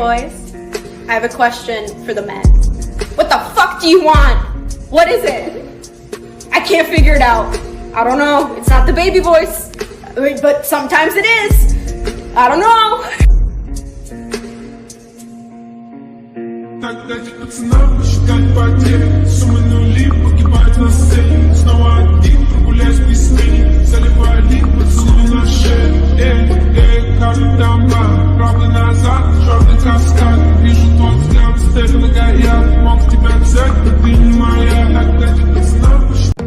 boys. I have a question for the men. What the fuck do you want? What is it? I can't figure it out. I don't know. It's not the baby voice. But sometimes it is. I don't know. Так дайте пацанам посчитать потери. Суммы нули погибать на сцене. Снова один прогуляюсь в весне. Заливаю лик, поцелуй на шее. Каждый дома, правда назад, черный каскад. Вижу твой взгляд, степенно горят. Мог тебя взять, но ты не моя. Так дайте пацанам посчитать.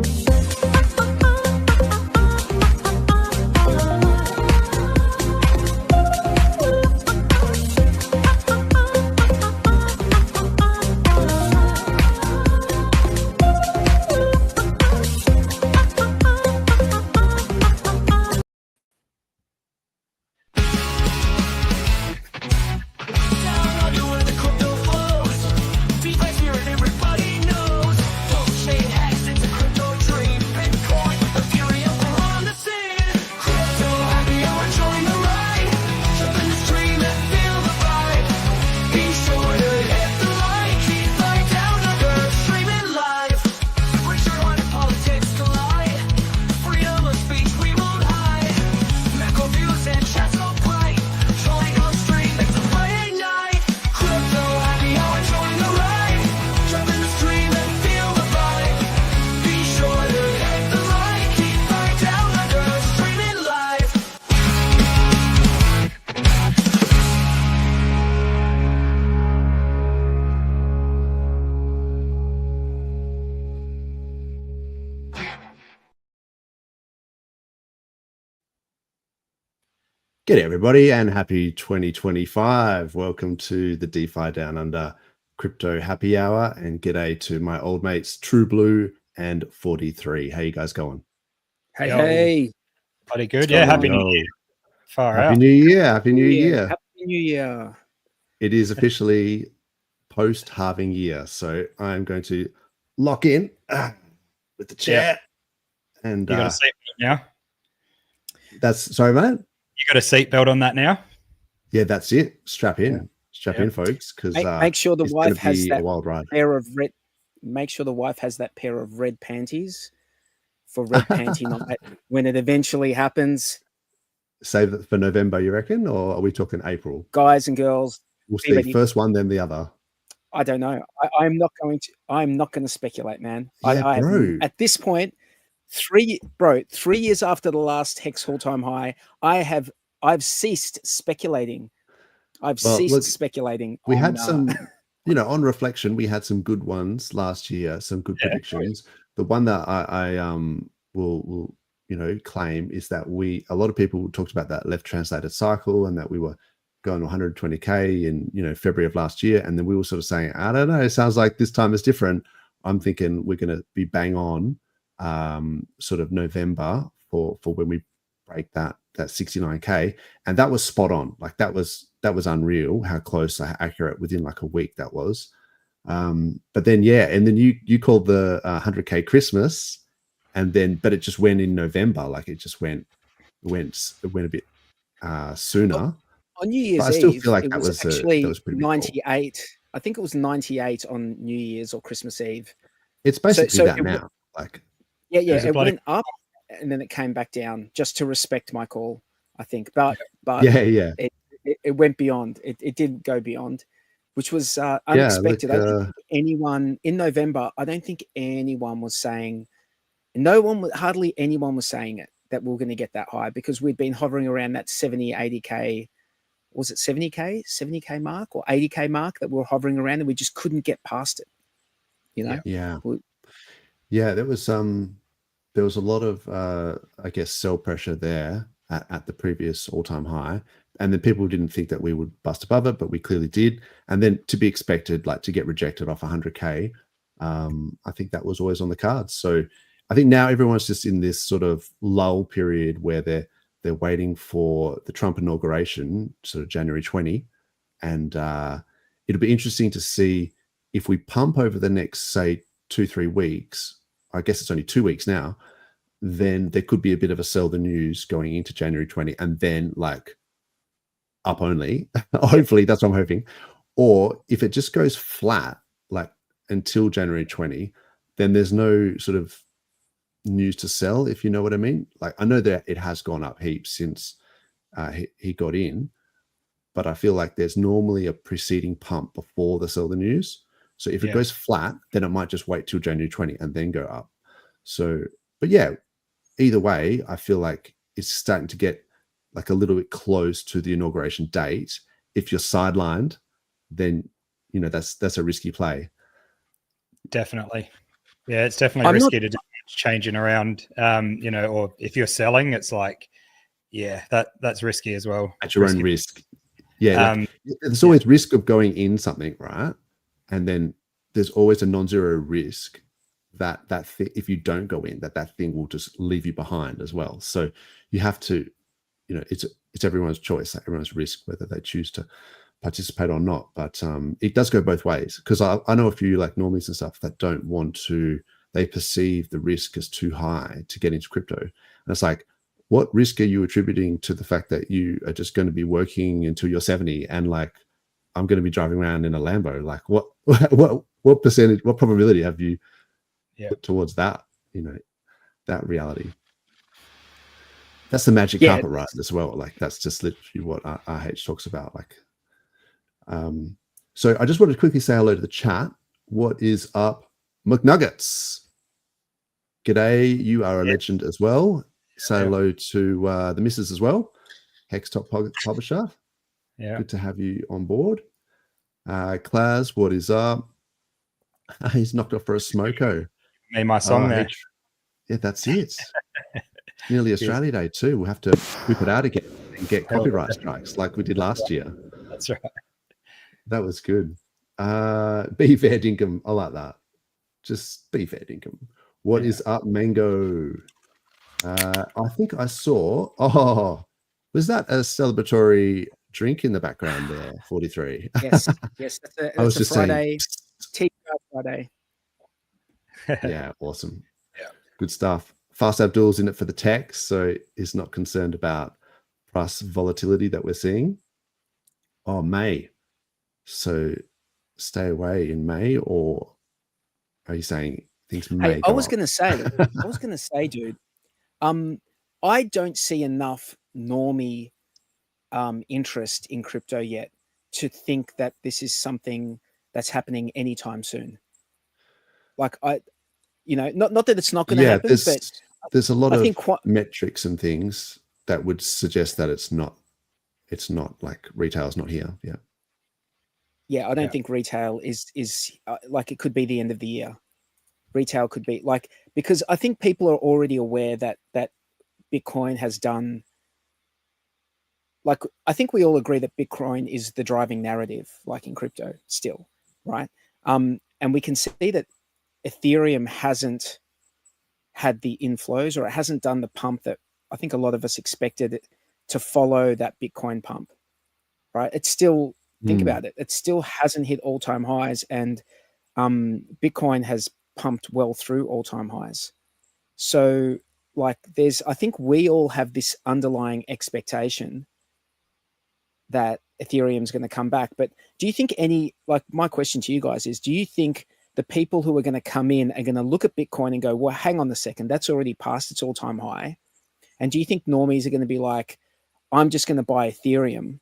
G'day everybody and happy 2025. Welcome to the DeFi Down Under Crypto Happy Hour and g'day to my old mates True Blue and 43. How you guys going? Hey. Pretty good. Yeah, happy New Year. Far Happy out. New Year. Happy New Year. Happy New Year. It is officially post-halving year. So I'm going to lock in with the chair. And You got a seatbelt now? that's sorry, mate. You got a seatbelt on that now? Yeah, that's it. Strap in. Strap in, folks, because Make sure the wife has that wild ride. pair of red. Make sure the wife has that pair of red panties for red panty night when it eventually happens. Save it for November, you reckon, or are we talking April? Guys and girls, We'll be see. ready. First one, then the other. I don't know. I'm not going to speculate, man. Yeah, bro. At this point, 3 years after the last Hex all-time high, I've ceased speculating. I've ceased speculating. We had some, on reflection, we had some good ones last year, some good predictions. The one that I will claim is that a lot of people talked about that left translated cycle and that we were going to 120K in, February of last year. And then we were sort of saying, I don't know, it sounds like this time is different. I'm thinking we're going to be bang on sort of November for when we break that 69K, and that was spot on. Like that was unreal how close, how accurate within like a week that was. But then and then you called the 100K Christmas, and then but it just went in November. Like it just went a bit sooner. On New Year's But I still Eve, feel like it that was actually pretty 98. Cool. I think it was 98 on New Year's or Christmas Eve. It's basically that now. It went up and then it came back down just to respect my call, I think. But it went beyond. It did go beyond, which was unexpected. I don't think anyone in November. I don't think anyone was saying. Hardly anyone was saying it that we we're going to get that high because we'd been hovering around that 70, 80K. Was it 70K mark or 80K mark that we were hovering around, and we just couldn't get past it. There was a lot of, sell pressure there at the previous all-time high. And then people didn't think that we would bust above it, but we clearly did. And then to be expected, like to get rejected off 100K, I think that was always on the cards. So I think now everyone's just in this sort of lull period where they're waiting for the Trump inauguration, sort of January 20. And it'll be interesting to see if we pump over the next, say, 2-3 weeks. I guess it's only 2 weeks now, then there could be a bit of a sell the news going into January 20, and then like up only. Hopefully, that's what I'm hoping. Or if it just goes flat, like until January 20, then there's no sort of news to sell, if you know what I mean. Like, I know that it has gone up heaps since he got in, but I feel like there's normally a preceding pump before they sell the news. So if it goes flat, then it might just wait till January 20 and then go up. So, but yeah, either way, I feel like it's starting to get like a little bit close to the inauguration date. If you're sidelined, then, you know, that's a risky play. Definitely. Yeah, it's definitely risky to do changing around, you know, or if you're selling, it's like, yeah, that's risky as well. At your own risk. Yeah. Like, there's always risk of going in something, right? And then there's always a non-zero risk that if you don't go in, that thing will just leave you behind as well. So you have to, you know, it's everyone's choice, everyone's risk, whether they choose to participate or not. But it does go both ways, because I know a few like normies and stuff that don't want to, they perceive the risk as too high to get into crypto. And it's like, what risk are you attributing to the fact that you are just going to be working until you're 70 and like, I'm going to be driving around in a Lambo? Like what percentage, what probability have you put towards that, you know, that reality? That's the magic carpet ride as well. Like, that's just literally what RH talks about. Like, so I just wanted to quickly say hello to the chat. What is up, McNuggets? G'day, you are a legend as well. Say hello to the missus as well. Hex Top Publisher. Yeah. Good to have you on board. Klaz, what is up? He's knocked off for a smoko. Made my song there. Yeah, that's it. Nearly Australia Day too. We'll have to whip it out again and get copyright strikes like we did last year. That's right. That was good. Be fair dinkum. I like that. Just be fair dinkum. What is up, Mango? I think I saw, was that a celebratory drink in the background there, 43? Yes. That's a Friday, tea Friday. Yeah, awesome. Yeah. Good stuff. Fast Abdul's in it for the tech, so he's not concerned about price volatility that we're seeing. Oh, May. So stay away in May, or are you saying things may I was going to say, dude, I don't see enough normie interest in crypto yet to think that this is something that's happening anytime soon. Like, not that it's not going to happen, but there's a lot of metrics and things that would suggest that it's not like retail's not here. Yeah. Yeah, I don't think retail is like, it could be the end of the year. Retail could be like, because I think people are already aware that Bitcoin has done, like, I think we all agree that Bitcoin is the driving narrative, like in crypto still, right? And we can see that Ethereum hasn't had the inflows, or it hasn't done the pump that I think a lot of us expected it to follow that Bitcoin pump, right? It's still, think about it, it still hasn't hit all-time highs, and Bitcoin has pumped well through all-time highs. So like, I think we all have this underlying expectation that Ethereum is going to come back. But do you think my question to you guys is, do you think the people who are going to come in are going to look at Bitcoin and go, well, hang on a second, that's already past its all-time high? And do you think normies are going to be like, I'm just going to buy Ethereum?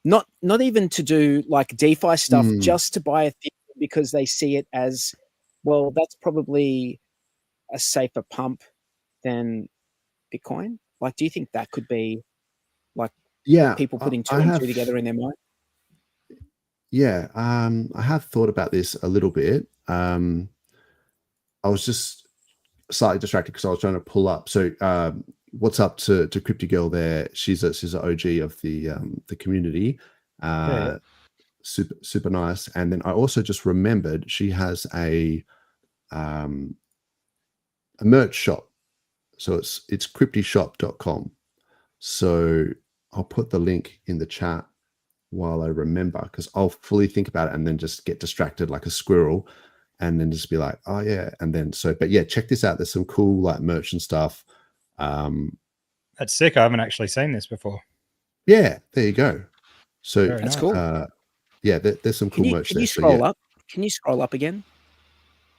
Not even to do like DeFi stuff, just to buy Ethereum because they see it as, well, that's probably a safer pump than Bitcoin. Like, do you think that could be like, people putting two and two together in their mind? Yeah, I have thought about this a little bit. I was just slightly distracted because I was trying to pull up. So what's up to Crypty Girl there? She's an OG of the community. Super nice. And then I also just remembered she has a merch shop. So it's cryptyshop.com. So I'll put the link in the chat while I remember, because I'll fully think about it and then just get distracted like a squirrel, and then just be like, oh yeah. And then but yeah, check this out. There's some cool like merch and stuff. That's sick. I haven't actually seen this before. Yeah, there you go. So that's cool. Yeah, there's some cool merch there. Can you scroll up? Can you scroll up again?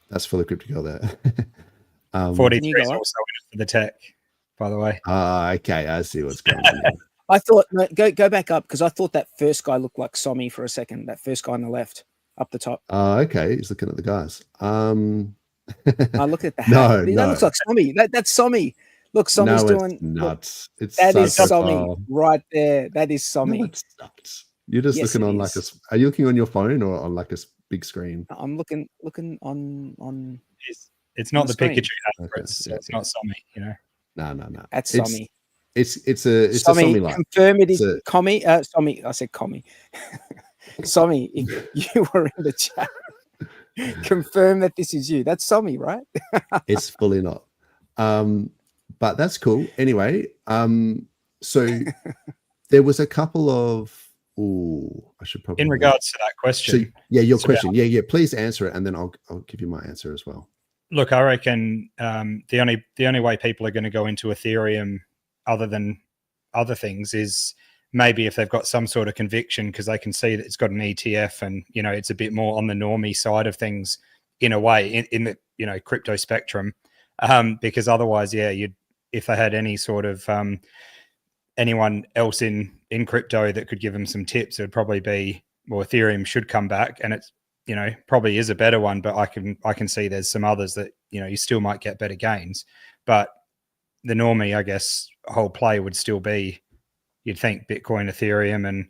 That's for the crypto girl there. 43 is also for the tech, by the way. Okay, I see what's going on. I thought go back up because I thought that first guy looked like Somi for a second. That first guy on the left, up the top. Okay, he's looking at the guys. I look at the hat. No, that looks like Somi. That's Somi. Look, Somi's doing nuts. That is Somi right there. That is Somi. No, it's nuts. You're just looking on like are you looking on your phone or on like a big screen? I'm looking on. It's not the Pikachu hat. It's not Somi, you know. No. That's Somi. It's a Somi like. Confirm it is Comi. Somi. I said Comi. Somi, if you were in the chat, confirm that this is you. That's Somi, right? It's fully not. But that's cool. Anyway, so there was a couple of. I should probably. In regards to that question. So, yeah, your question. Yeah. Please answer it, and then I'll give you my answer as well. Look, I reckon the only way people are going to go into Ethereum, other than other things, is maybe if they've got some sort of conviction because they can see that it's got an ETF and it's a bit more on the normie side of things in a way in the crypto spectrum. Because otherwise, if they had any sort of anyone else in crypto that could give them some tips, it would probably be, well, Ethereum should come back, and it's probably is a better one, but I can see there's some others that you still might get better gains. But the normie, I guess, whole play would still be, you'd think Bitcoin, Ethereum, and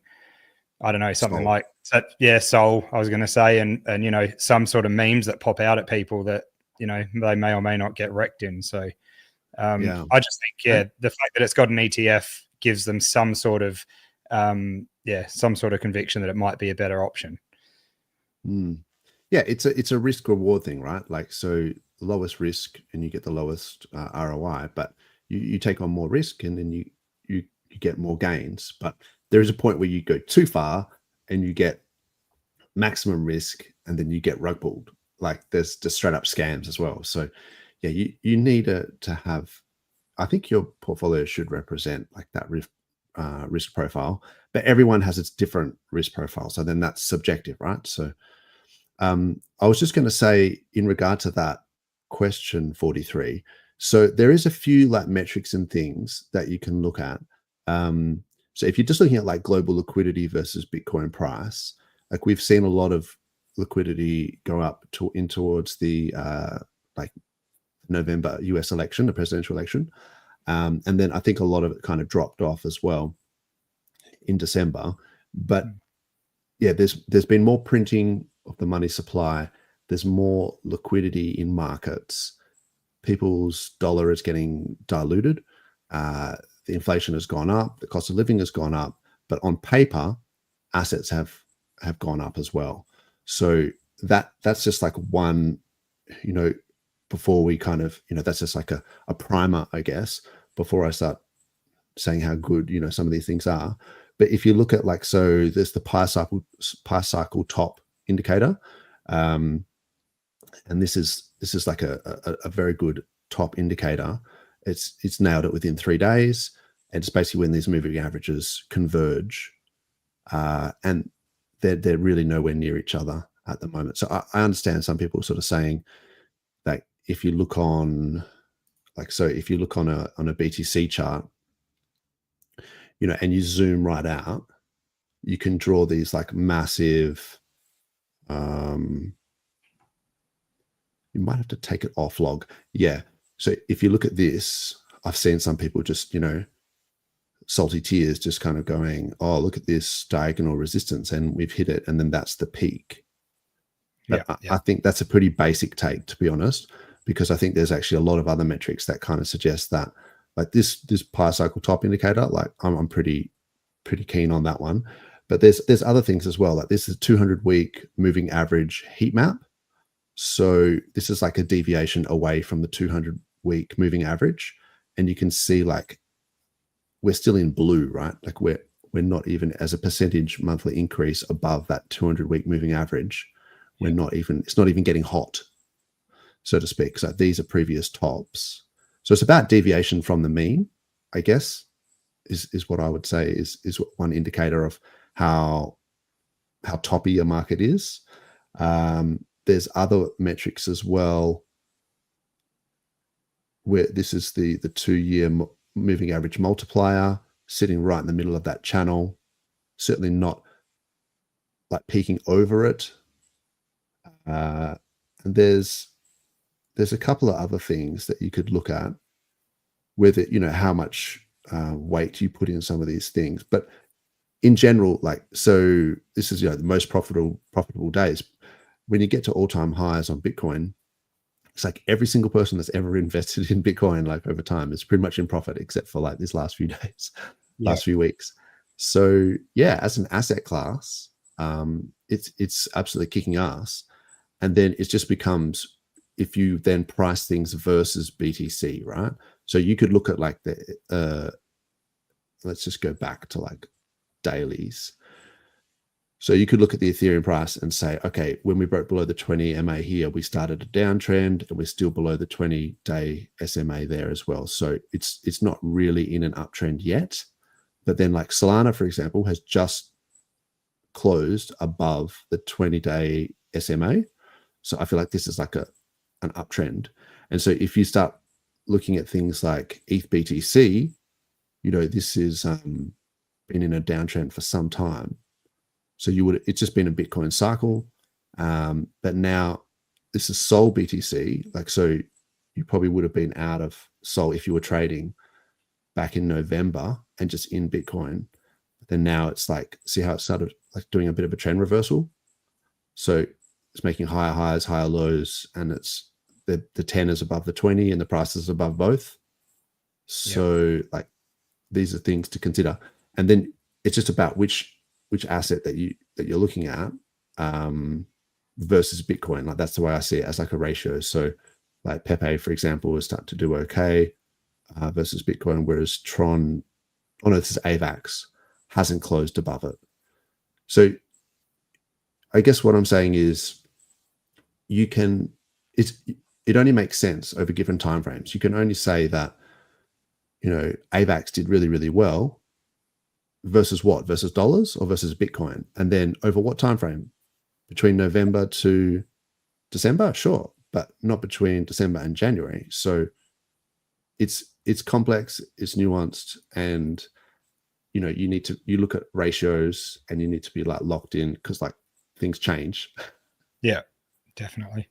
I don't know, something Sol. like that. Yeah, Sol, I was going to say, and some sort of memes that pop out at people that they may or may not get wrecked in. So I just think the fact that it's got an ETF gives them some sort of conviction that it might be a better option. Yeah, it's a risk reward thing, right? Like, so lowest risk and you get the lowest ROI, but you take on more risk and then you get more gains. But there is a point where you go too far and you get maximum risk and then you get rug pulled. Like, there's just straight up scams as well. So yeah, you need to have, I think your portfolio should represent like that risk profile, but everyone has its different risk profile. So then that's subjective, right? So I was just going to say, in regard to that question 43, so there is a few like metrics and things that you can look at. So if you're just looking at like global liquidity versus Bitcoin price, like we've seen a lot of liquidity go up towards the like November US election, the presidential election. And then I think a lot of it kind of dropped off as well in December. But yeah, there's been more printing of the money supply. There's more liquidity in markets. People's dollar is getting diluted. The inflation has gone up. The cost of living has gone up. But on paper, assets have gone up as well. So that's just like one, before we kind of, that's just like a primer, I guess, before I start saying how good, some of these things are. But if you look at like, so there's the pi cycle top indicator. And this is like a very good top indicator. It's nailed it within 3 days. And it's basically when these moving averages converge, and they're really nowhere near each other at the moment. So I understand some people sort of saying that if you look on, like, so if you look on a BTC chart, and you zoom right out, you can draw these like massive, you might have to take it off log. Yeah. So if you look at this, I've seen some people just, salty tears, just kind of going, oh, look at this diagonal resistance and we've hit it. And then that's the peak. But I think that's a pretty basic take, to be honest, because I think there's actually a lot of other metrics that kind of suggest that, like this pi cycle top indicator, like I'm pretty keen on that one. But there's other things as well. Like this is a 200-week moving average heat map. So this is like a deviation away from the 200-week moving average. And you can see like we're still in blue, right? Like we're not even, as a percentage monthly increase above that 200-week moving average. We're not even, it's not even getting hot, so to speak. So these are previous tops. So it's about deviation from the mean, I guess. is what I would say is one indicator of how toppy a market is. There's other metrics as well, where this is the 2-year moving average multiplier sitting right in the middle of that channel, certainly not like peaking over it. And there's a couple of other things that you could look at, whether, you know, how much weight you put in some of these things. But in general, like, so this is, you know, the most profitable days. When you get to all-time highs on Bitcoin, it's like every single person that's ever invested in Bitcoin, like over time, is pretty much in profit, except for like these last few days, last few weeks. So yeah, as an asset class, it's absolutely kicking ass. And then it just becomes, if you then price things versus BTC, right? So you could look at like the, let's just go back to like dailies. So you could look at the Ethereum price and say, okay, when we broke below the 20 MA here, we started a downtrend, and we're still below the 20-day SMA there as well. So it's not really in an uptrend yet. But then like Solana, for example, has just closed above the 20-day SMA. So I feel like this is like an uptrend. And so if you start looking at things like ETH BTC, you know, this is been in a downtrend for some time. So it's just been a Bitcoin cycle. But now this is Sol BTC. Like, so you probably would have been out of Sol if you were trading back in November and just in Bitcoin. But then now it's like, see how it started like doing a bit of a trend reversal. So it's making higher highs, higher lows, and it's the 10 is above the 20 and the price is above both. So like, these are things to consider. And then it's just about which asset that you're looking at versus Bitcoin. Like, that's the way I see it, as like a ratio. So like Pepe, for example, is starting to do okay versus Bitcoin, whereas Tron, oh no, this is AVAX, hasn't closed above it. So I guess what I'm saying is it only makes sense over given timeframes. You can only say that, you know, AVAX did really, really well versus what? Versus dollars or versus Bitcoin? And then over what time frame? Between November to December? Sure, but not between December and January. So it's complex, it's nuanced, and you know, you look at ratios and you need to be like locked in, because like things change. Yeah, definitely.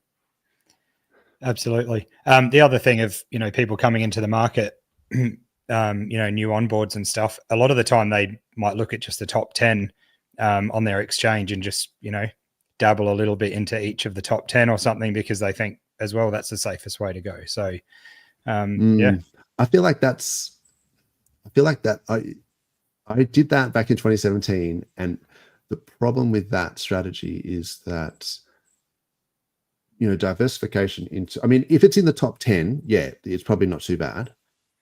Absolutely. The other thing of, you know, people coming into the market, you know, new onboards and stuff, a lot of the time they might look at just the top 10 on their exchange and just, you know, dabble a little bit into each of the top 10 or something, because they think as well that's the safest way to go. So yeah, I feel like I did that back in 2017, and the problem with that strategy is that, you know, diversification into, I mean, if it's in the top 10, yeah, it's probably not too bad.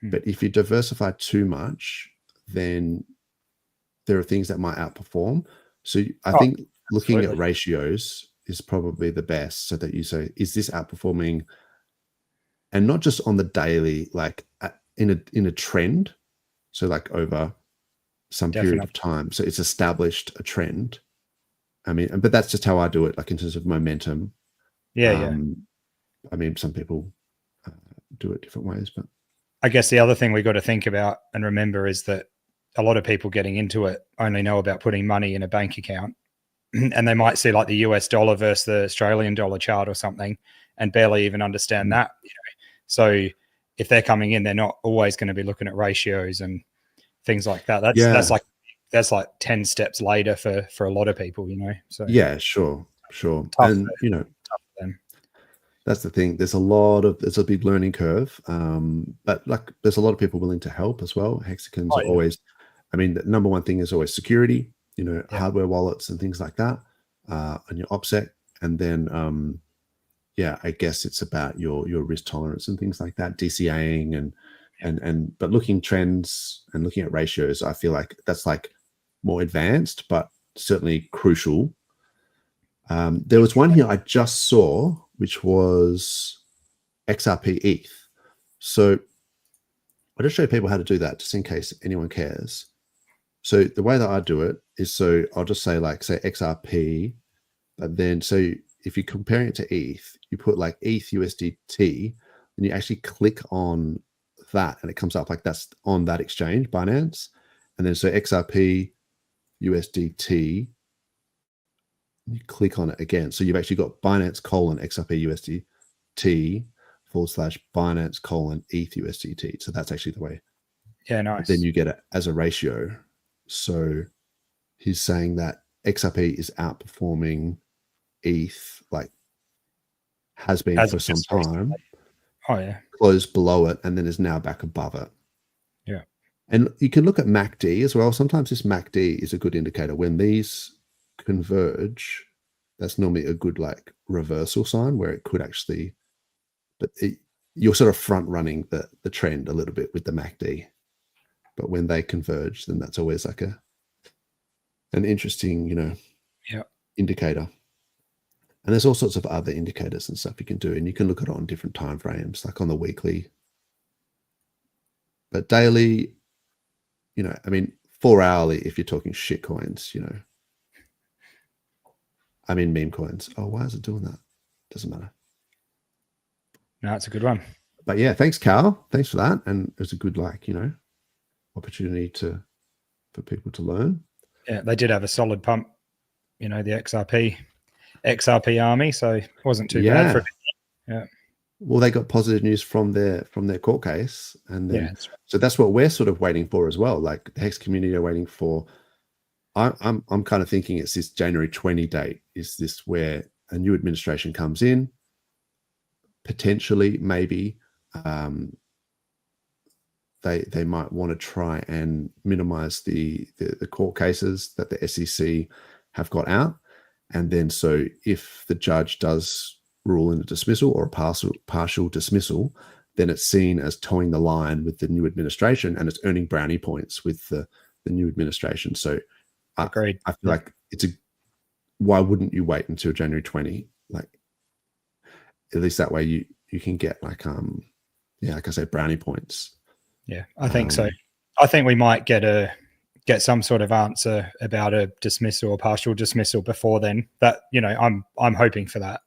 But if you diversify too much, then there are things that might outperform. So I think looking at ratios is probably the best, so that you say, is this outperforming? And not just on the daily, like in a trend. So like over some period of time. So it's established a trend. I mean, but that's just how I do it, like in terms of momentum. Yeah. I mean, some people do it different ways, but I guess the other thing we got to think about and remember is that a lot of people getting into it only know about putting money in a bank account, and they might see like the US dollar versus the Australian dollar chart or something and barely even understand that, you know. So if they're coming in, they're not always going to be looking at ratios and things like that. That's like 10 steps later for a lot of people, you know. So yeah, sure. And you know, that's the thing. There's a big learning curve, but like there's a lot of people willing to help as well. HEXicans are always, I mean, the number one thing is always security, you know, hardware wallets and things like that on your OPSEC. And then, yeah, I guess it's about your risk tolerance and things like that, DCAing but looking trends and looking at ratios, I feel like that's like more advanced, but certainly crucial. There was one here I just saw, which was XRP ETH. So I'll just show people how to do that, just in case anyone cares. So the way that I do it is, so I'll just say like, say XRP, but then, so if you're comparing it to ETH, you put like ETH USDT, and you actually click on that, and it comes up like that's on that exchange, Binance. And then so XRP USDT, you click on it again. So you've actually got Binance XRP USDT / Binance ETH USDT. So that's actually the way. Yeah, nice. Then you get it as a ratio. So he's saying that XRP is outperforming ETH, like has been for some time. Oh yeah. Closed below it and then is now back above it. Yeah. And you can look at MACD as well. Sometimes this MACD is a good indicator. When these converge, that's normally a good like reversal sign where it could actually, but you're sort of front running the trend a little bit with the MACD. But when they converge, then that's always like an interesting, indicator. And there's all sorts of other indicators and stuff you can do, and you can look at it on different time frames, like on the weekly. But daily, 4 hourly, if you're talking shit coins, meme coins. Oh, why is it doing that? Doesn't matter. No, it's a good one. But yeah, thanks, Cal. Thanks for that. And it was a good, opportunity for people to learn. Yeah, they did have a solid pump, the XRP army, so it wasn't too bad for it. Yeah. Well, they got positive news from their court case, and then so that's what we're sort of waiting for as well. Like the Hex community are waiting for. I'm kind of thinking it's this January 20 date. Is this where a new administration comes in? Potentially, maybe they might want to try and minimize the court cases that the SEC have got out. And then so if the judge does rule in a dismissal or a partial dismissal, then it's seen as towing the line with the new administration, and it's earning brownie points with the new administration. So agreed. I feel like why wouldn't you wait until January 20? Like at least that way you can get like I say, brownie points. Yeah, I think so. I think we might get some sort of answer about a dismissal or partial dismissal before then. That I'm hoping for that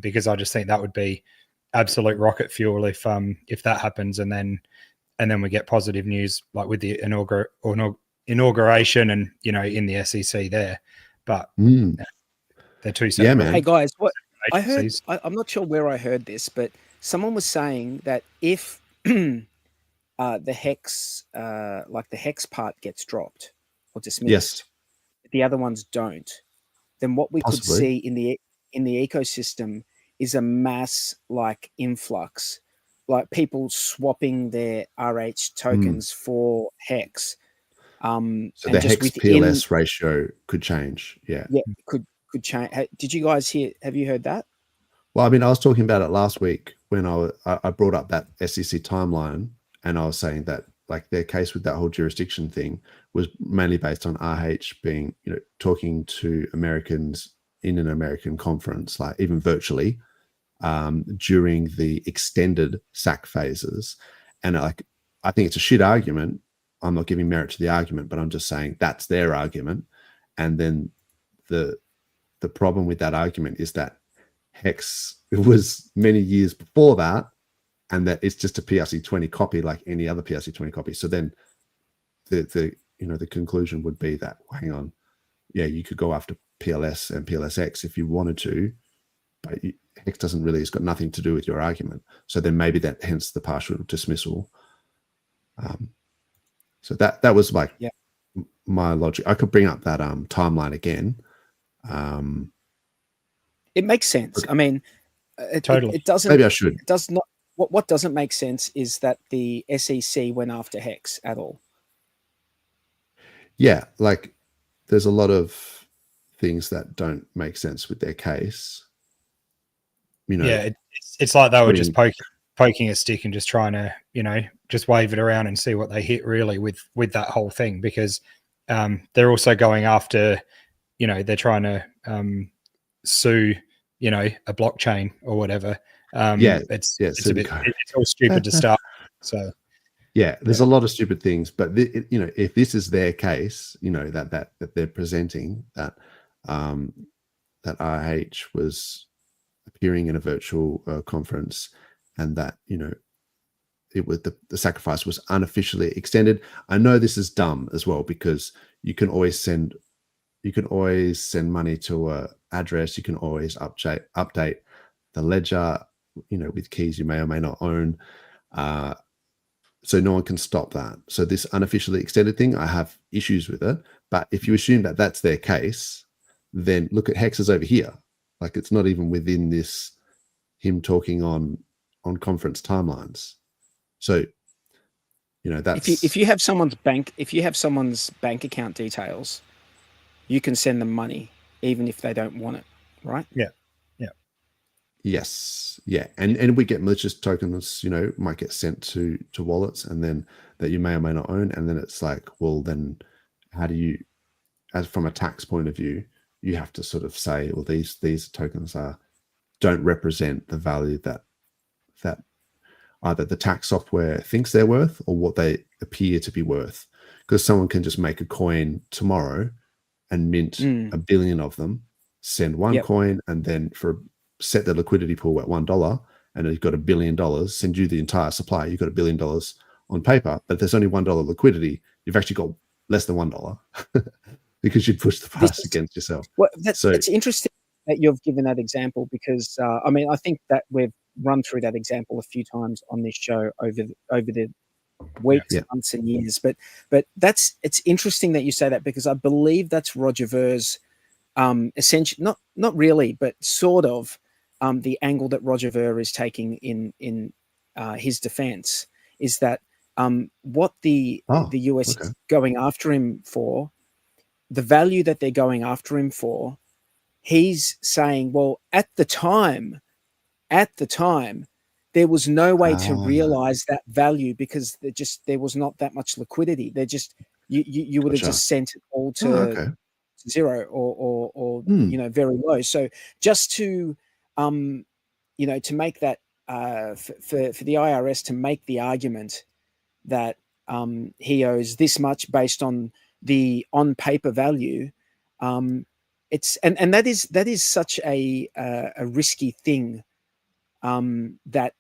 because I just think that would be absolute rocket fuel if that happens, and then we get positive news like with the inauguration and in the SEC there. But they're too separate. Yeah, man. Hey guys, what I heard, I'm not sure where I heard this, but someone was saying that if the hex, like the hex part gets dropped or dismissed, the other ones don't, then what we could see in the ecosystem is a mass like influx, like people swapping their RH tokens for hex. So the hex PLS ratio could change. Yeah, could change. Did you guys have you heard that? Well, I was talking about it last week when I brought up that SEC timeline. And I was saying that like their case with that whole jurisdiction thing was mainly based on RH being, talking to Americans in an American conference, like even virtually, during the extended SAC phases. And I think it's a shit argument. I'm not giving merit to the argument, but I'm just saying that's their argument. And then the problem with that argument is that Hex was many years before that, and that it's just a PRC20 copy like any other PRC20 copy. So then the conclusion would be that, well, hang on, you could go after PLS and PLSX if you wanted to, but Hex doesn't really, it's got nothing to do with your argument. So then maybe hence the partial dismissal. So that was like my logic. I could bring up that timeline again. It makes sense. Totally. It doesn't. Maybe I should. It does not. What doesn't make sense is that the SEC went after Hex at all. Yeah, like there's a lot of things that don't make sense with their case. It's like they were just poking a stick and just trying to, just wave it around and see what they hit really with that whole thing, because they're also going after, they're trying to sue, a blockchain or whatever. It's a bit, it's all stupid to start. So Yeah, there's a lot of stupid things, but you know, if this is their case, you know, that they're presenting that that RH was appearing in a virtual conference, and that, you know, it was the sacrifice was unofficially extended. I know this is dumb as well, because you can always send money to a address. You can always update the ledger, you know, with keys you may or may not own. So no one can stop that. So this unofficially extended thing, I have issues with it. But if you assume that that's their case, then look at Hex's over here. Like, it's not even within this, him talking on conference timelines. So, you know, that's if you have someone's bank account details, you can send them money even if they don't want it, right? Yeah. Yes. Yeah. And we get malicious tokens, you know, might get sent to wallets, and then that you may or may not own. And then it's like, well, then how do you, as from a tax point of view, you have to sort of say, well, these tokens don't represent the value that either the tax software thinks they're worth or what they appear to be worth. Because someone can just make a coin tomorrow and mint 1 billion of them, send one coin, and then set the liquidity pool at $1, and you've got $1 billion, send you the entire supply, you've got $1 billion on paper, but there's only $1 liquidity, you've actually got less than $1 because you'd push the price against yourself. Well, it's interesting that you've given that example, because I mean, I think that we've run through that example a few times on this show over the weeks, months, and years. But it's interesting that you say that, because I believe that's Roger Ver's essentially, not really, but sort of the angle that Roger Ver is taking in his defense is that what the US is going after him for, the value that they're going after him for, he's saying, well, at the time, there was no way to realize that value, because there was not that much liquidity. You would have just sent it all to zero or you know, very low. So just to you know, to make that for the IRS to make the argument that he owes this much based on the on paper value, it's and that is such a risky thing that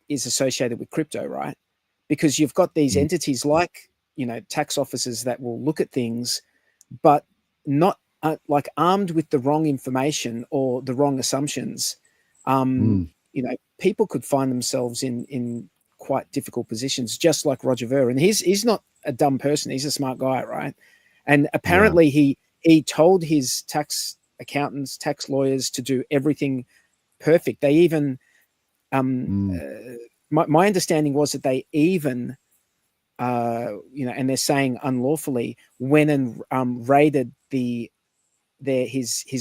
is associated with crypto, right? Because you've got these entities like, you know, tax officers that will look at things, but not like armed with the wrong information or the wrong assumptions. You know, people could find themselves in quite difficult positions, just like Roger Ver. And he's not a dumb person; he's a smart guy, right? And apparently, he told his tax accountants, tax lawyers to do everything perfect. They even my understanding was that they even you know, and they're saying unlawfully, went and raided his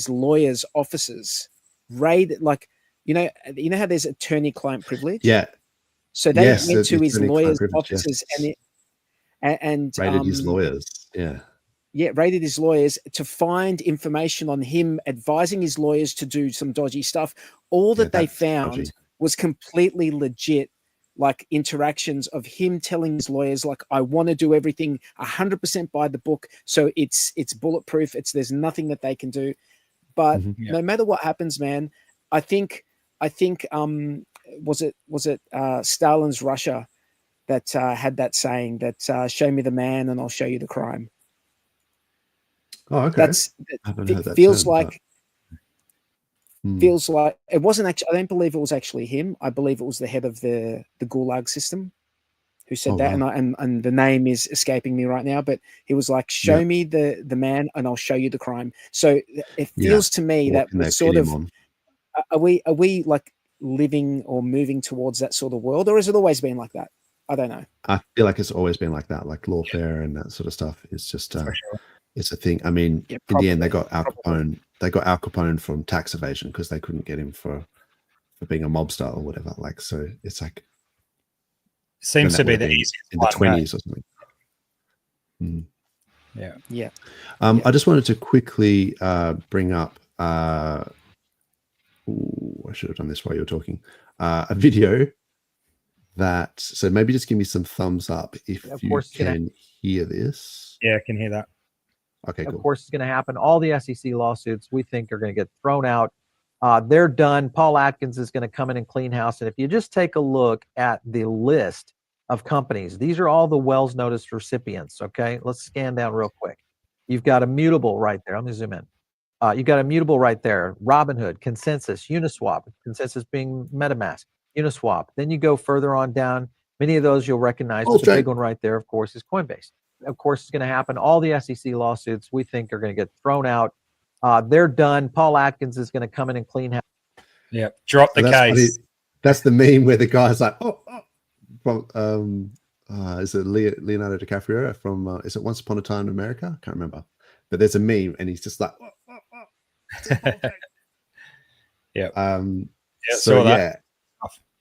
lawyers' offices, raided, like, you know how there's attorney-client privilege. Yeah. So they went to his lawyers' offices and raided his lawyers. Yeah. Yeah, raided his lawyers to find information on him advising his lawyers to do some dodgy stuff. All that they found was completely legit, like interactions of him telling his lawyers, like, I want to do everything 100% by the book, so it's bulletproof. There's nothing that they can do. But no matter what happens, man, I think was it Stalin's Russia that had that saying that show me the man and I'll show you the crime. Oh, okay. Feels like it wasn't actually. I don't believe it was actually him. I believe it was the head of the Gulag system who said that. Wow. And the name is escaping me right now. But he was like, "Show me the man, and I'll show you the crime." So it feels to me that we're sort of are we like living or moving towards that sort of world, or has it always been like that? I don't know. I feel like it's always been like that, like lawfare and that sort of stuff. It's just it's a thing. I mean, in the end, they got Al Capone. They got Al Capone from tax evasion because they couldn't get him for being a mobster or whatever. Like, so it's like seems to be the easiest in the 20s or something. Yeah. I just wanted to quickly bring up. I should have done this while you were talking. A video that. So maybe just give me some thumbs up if you can hear this. Yeah, I can hear that. Okay, cool. Of course, it's going to happen. All the SEC lawsuits we think are going to get thrown out. They're done. Paul Atkins is going to come in and clean house. And if you just take a look at the list of companies, these are all the Wells Notice recipients. Okay, let's scan down real quick. You've got Immutable right there. Let me zoom in. You've got Immutable right there. Robinhood, Consensus, Uniswap. Consensus being MetaMask, Uniswap. Then you go further on down. Many of those you'll recognize. But the big one right there, of course, is Coinbase. Of course, it's going to happen. All the SEC lawsuits we think are going to get thrown out. They're done. Paul Atkins is going to come in and clean house. Yeah, drop the case. That's the meme where the guy's like, from is it Leonardo DiCaprio from is it Once Upon a Time in America? I can't remember, but there's a meme and he's just like, yeah. So yeah,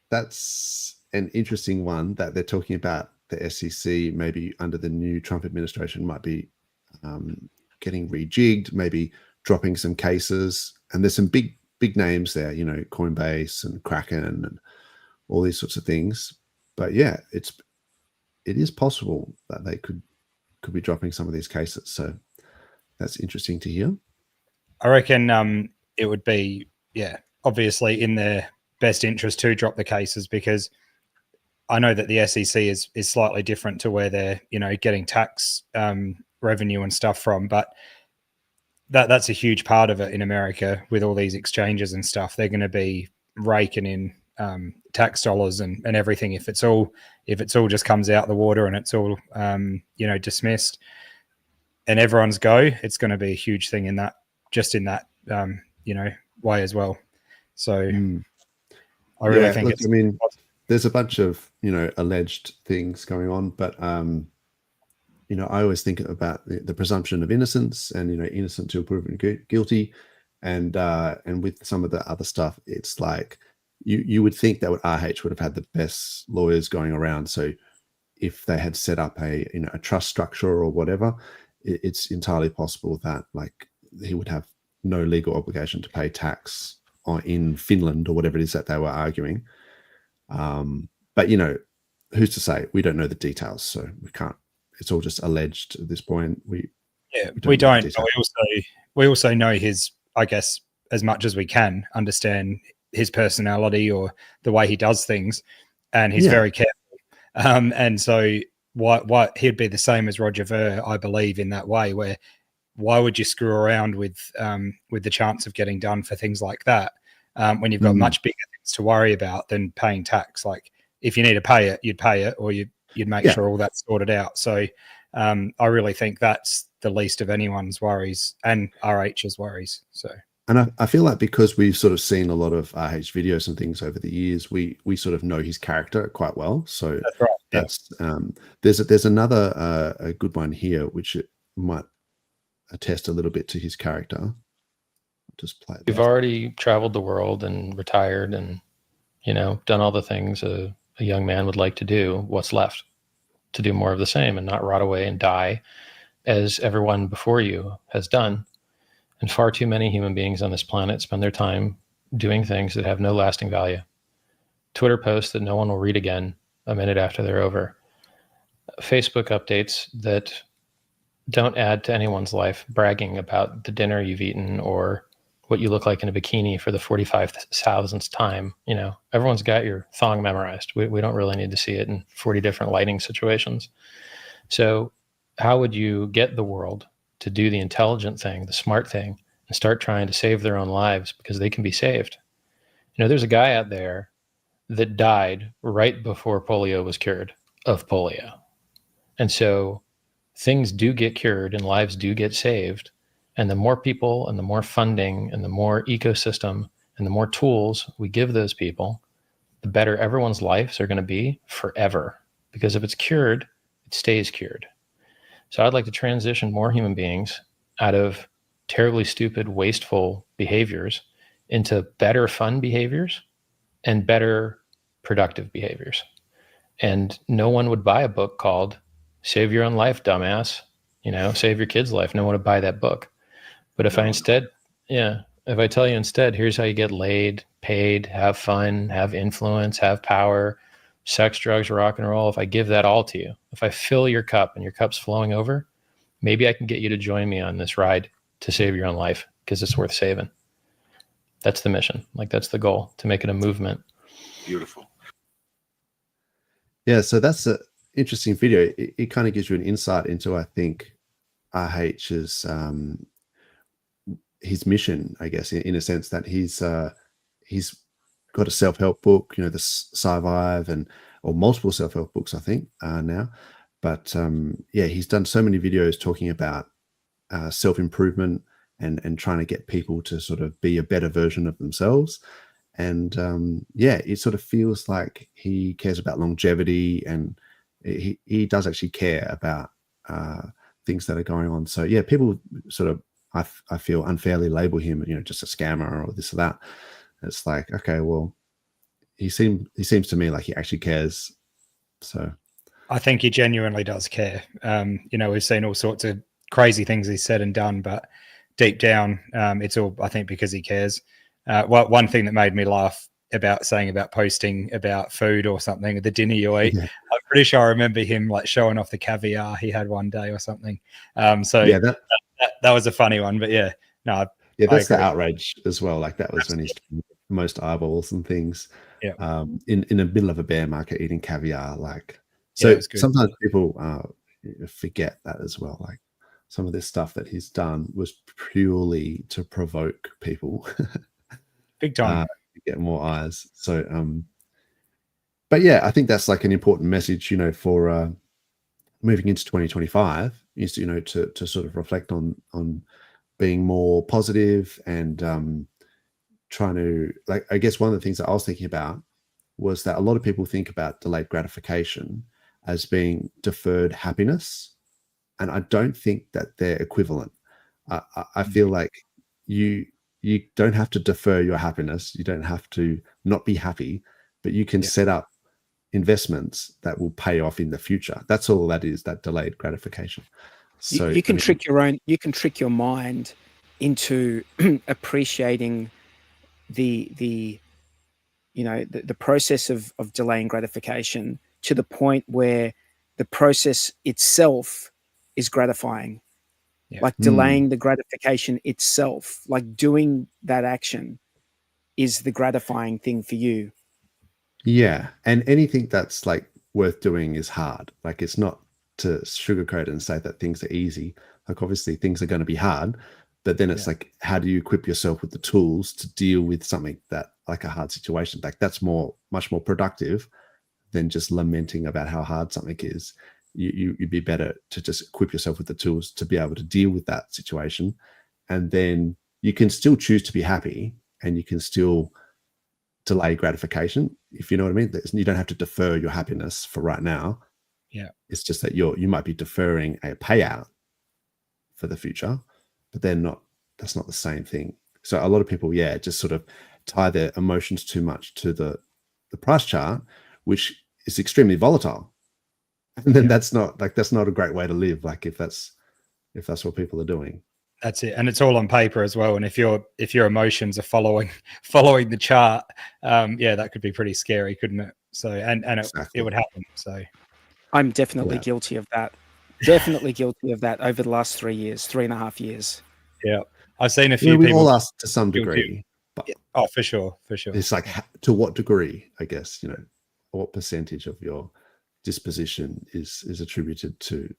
that's an interesting one that they're talking about. The SEC maybe under the new Trump administration might be getting rejigged, maybe dropping some cases, and there's some big names there, you know, Coinbase and Kraken and all these sorts of things. But yeah, it is possible that they could be dropping some of these cases. So that's interesting to hear. I reckon it would be, obviously in their best interest to drop the cases, because I know that the SEC is slightly different to where they're, you know, getting tax revenue and stuff from, but that's a huge part of it in America with all these exchanges and stuff. They're going to be raking in tax dollars and everything if it's all just comes out the water and it's all dismissed and everyone's go. It's going to be a huge thing in that way as well. So I really think it's. I mean, there's a bunch of alleged things going on, but I always think about the presumption of innocence and innocent till proven guilty, and with some of the other stuff, it's like you would think that RH would have had the best lawyers going around. So if they had set up a trust structure or whatever, it's entirely possible that like he would have no legal obligation to pay tax in Finland or whatever it is that they were arguing. But who's to say? We don't know the details, so we can't. It's all just alleged at this point. We don't. But we also know his, I guess, as much as we can understand his personality or the way he does things, and he's very careful. And so what he'd be the same as Roger Ver, I believe, in that way. Where why would you screw around with the chance of getting done for things like that when you've got much bigger things to worry about than paying tax? Like if you need to pay it, you'd pay it, or you'd make sure all that's sorted out. So I really think that's the least of anyone's worries and RH's worries. So, and I feel like because we've sort of seen a lot of RH videos and things over the years, we sort of know his character quite well. So that's right. There's another a good one here which it might attest a little bit to his character. I'll just play it. We've already traveled the world and retired and done all the things a young man would like to do. What's left? To do more of the same and not rot away and die as everyone before you has done. And far too many human beings on this planet spend their time doing things that have no lasting value. Twitter posts that no one will read again a minute after they're over. Facebook updates that don't add to anyone's life, bragging about the dinner you've eaten or what you look like in a bikini for the 45,000th time. Everyone's got your thong memorized. We don't really need to see it in 40 different lighting situations. So how would you get the world to do the intelligent thing, the smart thing, and start trying to save their own lives because they can be saved? There's a guy out there that died right before polio was cured of polio. And so things do get cured and lives do get saved. And the more people and the more funding and the more ecosystem and the more tools we give those people, the better everyone's lives are going to be forever. Because if it's cured, it stays cured. So I'd like to transition more human beings out of terribly stupid, wasteful behaviors into better fun behaviors and better productive behaviors. And no one would buy a book called Save Your Own Life, Dumbass, save your kid's life. No one would buy that book. But if I tell you instead, here's how you get laid, paid, have fun, have influence, have power, sex, drugs, rock and roll, if I give that all to you, if I fill your cup and your cup's flowing over, maybe I can get you to join me on this ride to save your own life because it's worth saving. That's the mission. Like, that's the goal, to make it a movement. Beautiful. Yeah, so that's an interesting video. It kind of gives you an insight into, I think, RH's his mission, I guess, in a sense that he's got a self-help book, you know, the Survive, or multiple self-help books, I think, now. But yeah, he's done so many videos talking about self-improvement and trying to get people to sort of be a better version of themselves. And yeah, it sort of feels like he cares about longevity, and he does actually care about things that are going on. So yeah, people sort of, I feel, unfairly label him, you know, just a scammer or this or that. It's like, okay, well, he seems to me like he actually cares. So I think he genuinely does care. You know, we've seen all sorts of crazy things he's said and done, but deep down, it's all, I think, because he cares. One thing that made me laugh about posting about food or something, the dinner you eat. Yeah. I'm pretty sure I remember him like showing off the caviar he had one day or something. So yeah, that was a funny one, but yeah, no. Yeah, that's the outrage as well. Like that was when he's most eyeballs and things. Yeah. In the middle of a bear market eating caviar, like. So yeah, sometimes people forget that as well. Like some of this stuff that he's done was purely to provoke people. Big time. To get more eyes. So, but yeah, I think that's like an important message, you know, for moving into 2025 is, you know, to sort of reflect on being more positive and trying to, like, I guess one of the things that I was thinking about was that a lot of people think about delayed gratification as being deferred happiness. And I don't think that they're equivalent. I feel like you don't have to defer your happiness. You don't have to not be happy, but you can set up investments that will pay off in the future. That's all that is, that delayed gratification. So you can trick your mind into appreciating the process of delaying gratification to the point where the process itself is gratifying. Like delaying the gratification itself, like doing that action is the gratifying thing for you. Yeah. And anything that's like worth doing is hard. Like it's not to sugarcoat and say that things are easy. Like obviously things are going to be hard, but then it's like, how do you equip yourself with the tools to deal with something that like a hard situation? Like that's much more productive than just lamenting about how hard something is. You'd be better to just equip yourself with the tools to be able to deal with that situation. And then you can still choose to be happy and you can still delay gratification, if you know what I mean. You don't have to defer your happiness for right now. Yeah. It's just that you might be deferring a payout for the future, but that's not the same thing. So a lot of people, just sort of tie their emotions too much to the price chart, which is extremely volatile. And then that's not a great way to live. Like if that's what people are doing. That's it. And it's all on paper as well. And if your emotions are following the chart, that could be pretty scary, couldn't it? So, and exactly. It would happen. So I'm definitely guilty of that. Definitely guilty of that over the last 3.5 years. Yeah. I've seen a few people. We all are to some degree. But for sure. It's like, to what degree, I guess, you know, what percentage of your disposition is attributed to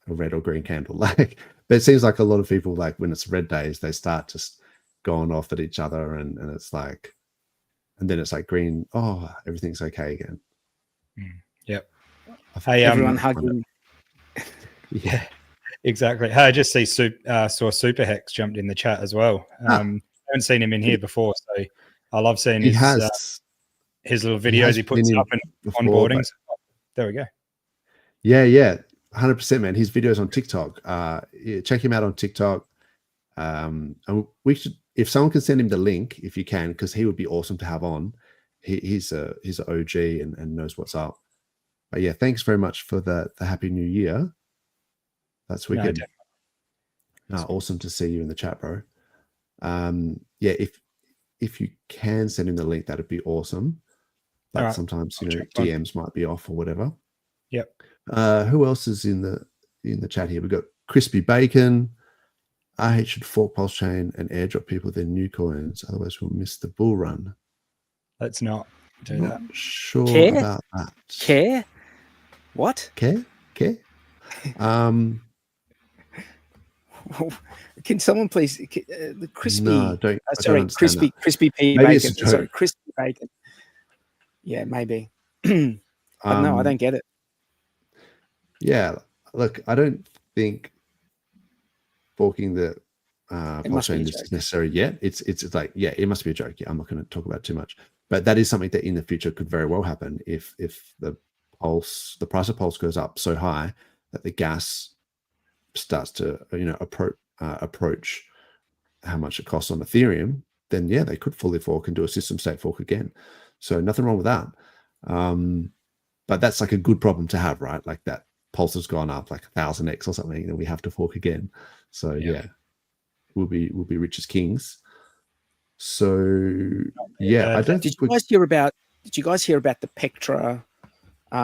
a red or green candle. Like, but it seems like a lot of people, like when it's red days, they start just going off at each other and it's like, and then it's like green, oh, everything's okay again. Yep. Hey, everyone hugging. Yeah, exactly. Hey, I just saw Super Hex jumped in the chat as well. I haven't seen him in here before, so I love seeing his little videos he puts up and onboardings. There we go. Yeah, 100%, man. His videos on TikTok. Check him out on TikTok. And we should, if someone can send him the link, if you can, because he would be awesome to have on. He's an OG and knows what's up. But yeah, thanks very much for the Happy New Year. That's wicked. Awesome to see you in the chat, bro. If you can send him the link, that'd be awesome. but sometimes DMs might be off or whatever. Yep. Who else is in the chat here? We've got Crispy Bacon. RH should fork PulseChain and airdrop people their new coins, otherwise we'll miss the bull run. Let's not do that. Sure about that. Care? What? Care? Can someone please the crispy? No, crispy pea maybe bacon. Sorry, crispy bacon. Yeah, maybe. But no, I don't get it. Yeah, look, I don't think forking the PulseChain is necessary yet. It's like, yeah, it must be a joke. Yeah, I'm not going to talk about it too much, but that is something that in the future could very well happen if the price of Pulse goes up so high that the gas starts to approach how much it costs on Ethereum. Then yeah, they could fully fork and do a system state fork again. So nothing wrong with that. But that's like a good problem to have, right? Like that Pulse has gone up like 1000x or something, and we have to fork again. So yeah, we'll be rich as kings. So yeah, I don't. Did you guys hear about the Pectra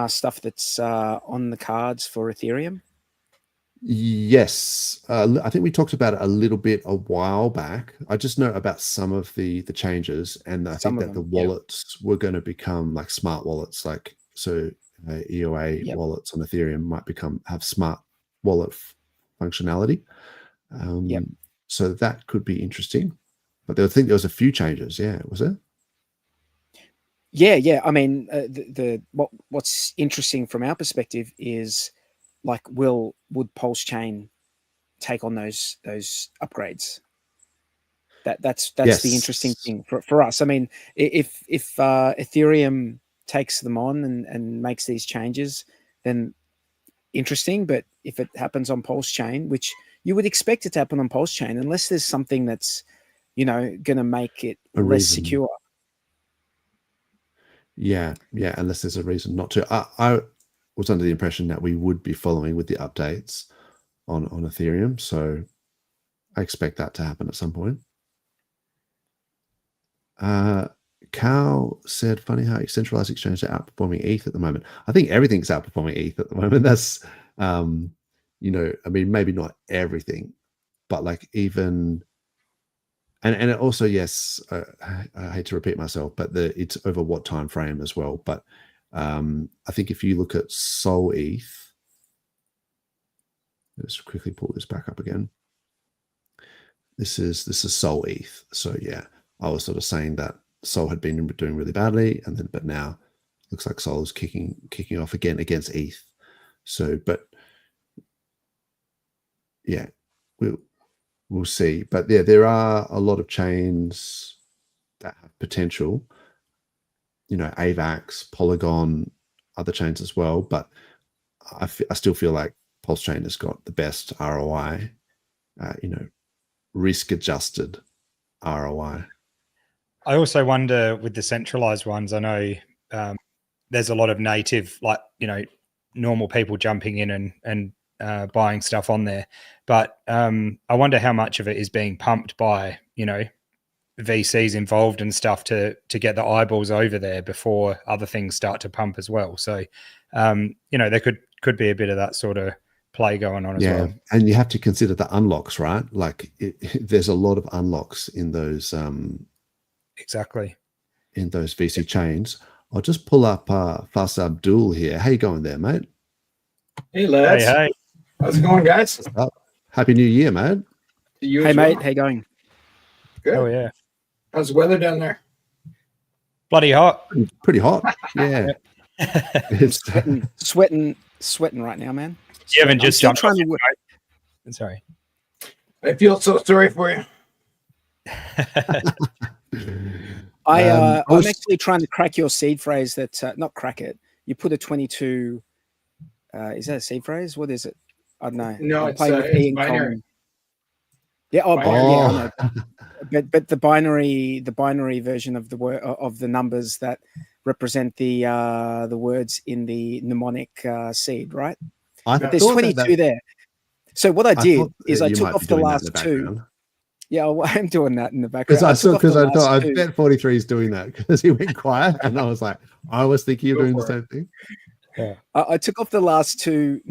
stuff that's on the cards for Ethereum? Yes, I think we talked about it a little bit a while back. I just know about some of the changes, and I think that the wallets were going to become like smart wallets, like so EOA wallets on Ethereum might have smart wallet functionality. So that could be interesting. But I think there was a few changes. Yeah, was it? Yeah. I mean, what's interesting from our perspective is, like, would PulseChain take on those upgrades? That's the interesting thing for us. I mean, if Ethereum takes them on and makes these changes, then interesting. But if it happens on PulseChain, which you would expect it to happen on PulseChain, unless there's something that's going to make it less secure. Yeah, unless there's a reason not to. I was under the impression that we would be following with the updates on Ethereum, so I expect that to happen at some point. Cal said, funny how centralized exchanges are outperforming ETH at the moment. I think everything's outperforming ETH at the moment. That's I mean, maybe not everything, but like even and it also, yes, I hate to repeat myself, but it's over what time frame as well. But I think if you look at Sol ETH, let's quickly pull this back up again. This is Sol ETH. So yeah, I was sort of saying that Sol had been doing really badly, but now looks like Sol is kicking off again against ETH. So, but yeah, we'll see. But yeah, there are a lot of chains that have potential. AVAX, Polygon, other chains as well. But I still feel like PulseChain has got the best ROI, risk-adjusted ROI. I also wonder with the centralized ones, I know there's a lot of native, like, normal people jumping in and buying stuff on there. But I wonder how much of it is being pumped by, VCs involved and stuff to get the eyeballs over there before other things start to pump as well. So, there could be a bit of that sort of play going on as well. And you have to consider the unlocks, right? Like there's a lot of unlocks in those exactly in those VC chains. I'll just pull up Fast Abdul here. How you going there, mate? Hey lads. Hey. How's it going, guys? Happy New Year, mate. Hey mate, how you going? Good. Oh yeah. How's the weather down there? Bloody hot. Pretty hot. Yeah. It's sweating right now, man. You haven't just jumped trying to work. Sorry. I feel so sorry for you. I'm actually trying to crack your seed phrase that not crack it. You put a 22. Is that a seed phrase? What is it? I don't know. No, I'm it's playing with binary. Yeah, Binary. yeah, I know. But the binary version of the word of the numbers that represent the words in the mnemonic seed, right? But there's 22 there. So what I did is I took off the last two. Yeah, I'm doing that in the background. Because I thought I bet 43 is doing that because he went quiet, and I was like, I was thinking of doing the same thing. Yeah. I took off the last two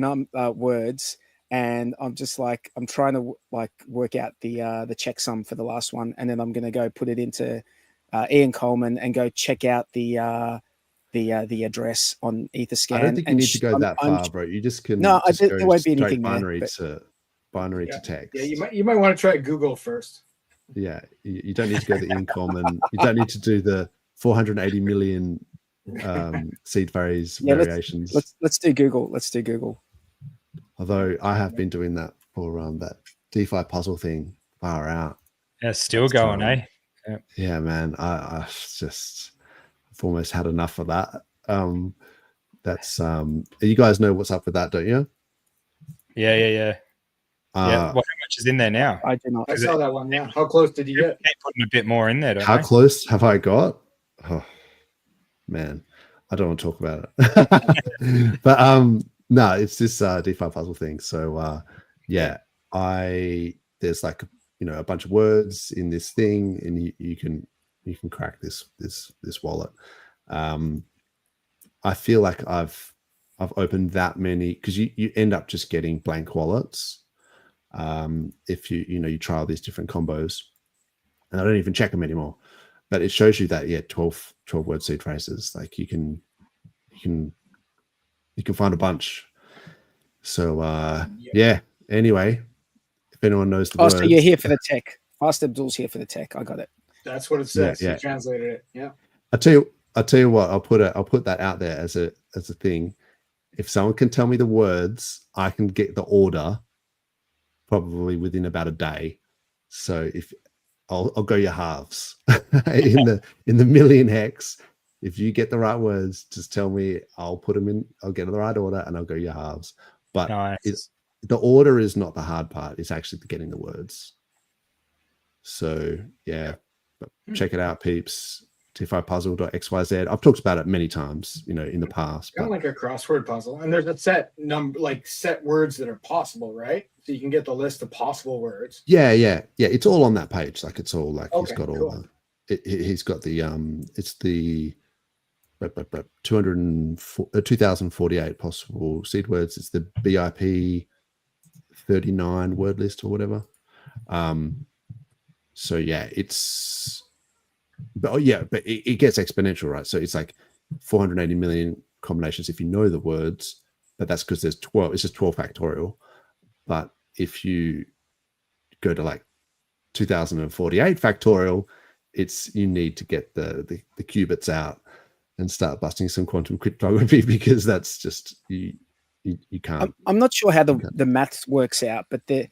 words, and I'm just like, I'm trying to like work out the checksum for the last one, and then I'm going to go put it into Ian Coleman and go check out the address on Etherscan. I don't think you need to go that far, bro. You just can. No, there won't be anything binary there, binary to text. Yeah, you might want to try Google first. Yeah, you don't need to go the Ian Coleman. You don't need to do the 480 million seed phrase variations. Let's do Google. Let's do Google. Although I have been doing that for that DeFi puzzle thing far out. Yeah, still going, eh? Yeah, man. I've almost had enough of that. That's you guys know what's up with that, don't you? Yeah. How much is in there now? I do not. I saw that one. Yeah. How close did you get? Keep putting a bit more in there. Don't How close have I got? Oh, man, I don't want to talk about it. But no, it's this DeFi puzzle thing. So there's like a bunch of words in this thing, and you can crack this wallet. I feel like I've opened that many, because you end up just getting blank wallets if you try all these different combos, and I don't even check them anymore. But it shows you that 12 word seed phrases, like you can find a bunch. So anyway, if anyone knows the words. So you're here for the tech. Fast Abdul's here for the tech. I got it. That's what it says. Yeah. You translated it. Yeah. I'll tell you what, I'll put that out there as a thing. If someone can tell me the words, I can get the order probably within about a day. So if I'll go your halves in the million hex. If you get the right words, just tell me. I'll put them in. I'll get in the right order, and I'll go your halves. But nice. The order is not the hard part. It's actually getting the words. So yeah, but check it out, peeps. DeFiPuzzle.xyz. I've talked about it many times, in the past. Kind of like a crossword puzzle, and there's a set number, like set words that are possible, right? So you can get the list of possible words. Yeah. It's all on that page. Like it's all like he's got all cool. he's got the it's the 2048 possible seed words. It's the BIP 39 word list or whatever. So yeah, but it gets exponential, right? So it's like 480 million combinations if you know the words, but that's because there's 12. It's just 12 factorial. But if you go to like 2048 factorial, you need to get the qubits out and start busting some quantum cryptography, because that's just you can't. I'm not sure how the maths works out, but I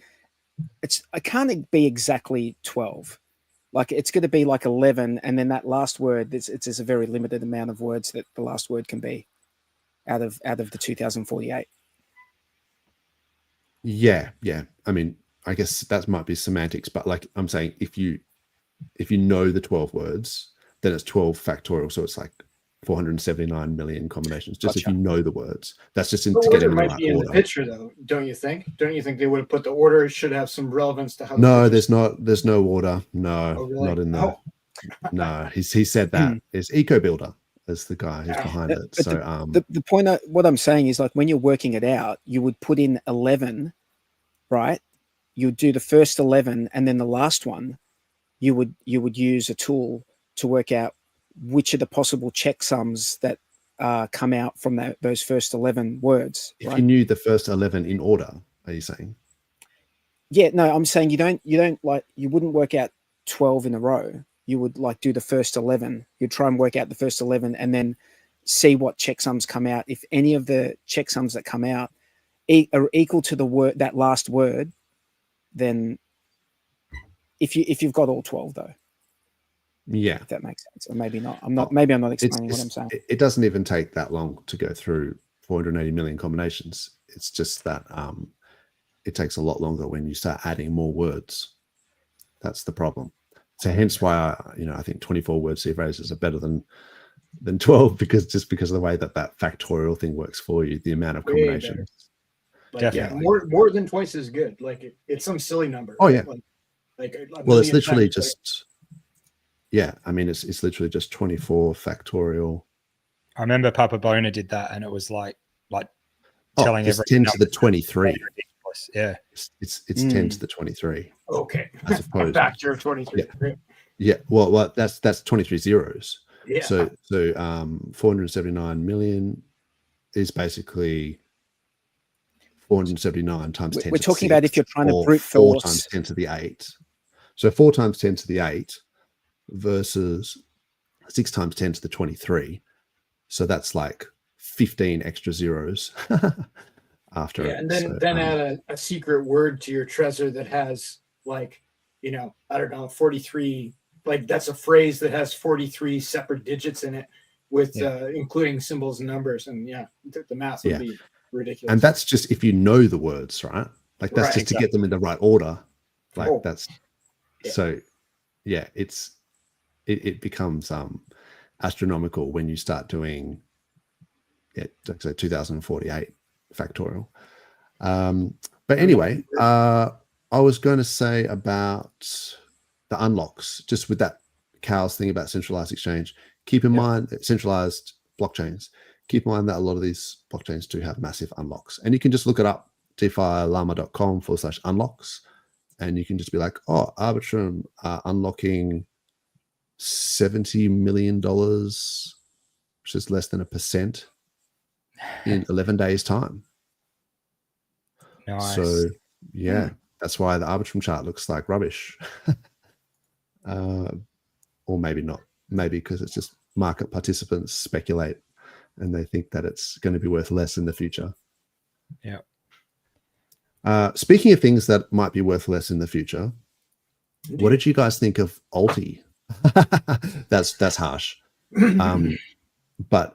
can't be exactly 12. Like it's going to be like 11, and then that last word, it's a very limited amount of words that the last word can be out of the 2048. Yeah. I mean, I guess that might be semantics, but like I'm saying, if you know the 12 words, then it's 12 factorial, so it's like 479 million combinations. Just if you know the words, that's just to get in the right in order. The picture, though, don't you think? Don't you think they would have put the order? It should have some relevance to how. No, there's no order. No, really? not in there. Oh. No, he said that is Eco Builder as the guy who's behind it. But So the point, what I'm saying is, like, when you're working it out, you would put in 11, right? You would do the first 11, and then the last one, you would use a tool to work out which are the possible checksums that come out from those first 11 words. If right? you knew the first 11 in order, are you saying? Yeah, no, I'm saying you wouldn't work out 12 in a row. You would like do the first 11. You'd try and work out the first 11 and then see what checksums come out. If any of the checksums that come out are equal to the word, that last word, then if you've got all 12 though. Yeah, if that makes sense, or maybe not. Maybe I'm not explaining what I'm saying. It doesn't even take that long to go through 480 million combinations. It's just that it takes a lot longer when you start adding more words. That's the problem. So hence why I think 24 word seed phrases are better than 12, because of the way that factorial thing works for you, the amount of combinations. Like, more than twice as good. Like it's some silly number. Oh yeah. Like, Like, well, it's literally just, yeah. I mean, it's literally just 24 factorial. I remember Papa Bona did that, and it was like telling it's everyone 10 to the 23. Yeah, it's 10 to the 23. Okay, I suppose. A factor of 23. Yeah. Yeah, well, that's 23 zeros. Yeah. So 479 million is basically 479 times 10. We're talking about if you're trying to brute force 4 force. times 10 to the 8. So 4 times 10 to the 8 versus 6 times 10 to the 23. So that's like 15 extra zeros after. Yeah, and then add a secret word to your Trezor that has like, I don't know, 43. Like that's a phrase that has 43 separate digits in it with including symbols and numbers. And the math would be ridiculous. And that's just if you know the words, right? Like that's just to get them in the right order. Like so it becomes astronomical when you start doing like say 2048 factorial. But anyway, I was going to say about the unlocks, just with that cows thing about centralized exchange. Keep in mind centralized blockchains. Keep in mind that a lot of these blockchains do have massive unlocks, and you can just look it up, defilama.com/unlocks, and you can just be like, oh, Arbitrum unlocking $70 million, which is less than 1%, in 11 days time. Nice. So that's why the Arbitrum chart looks like rubbish. Or maybe not. Maybe because it's just market participants speculate and they think that it's going to be worth less in the future. Yeah. Speaking of things that might be worth less in the future, what did you guys think of Alti? That's harsh. But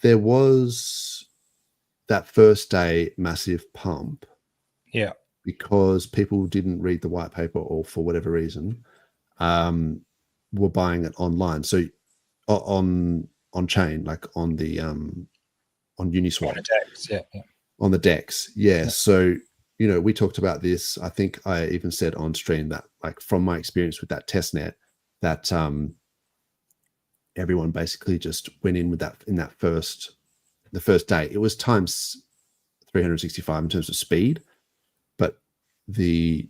there was that first day massive pump. Yeah. Because people didn't read the white paper or for whatever reason, were buying it online. So on chain, like on the on Uniswap. On the DEX, On the DEX. Yeah. So, we talked about this. I think I even said on stream that, like, from my experience with that testnet, that everyone basically just went in with that in the first day. It was times 365 in terms of speed, but you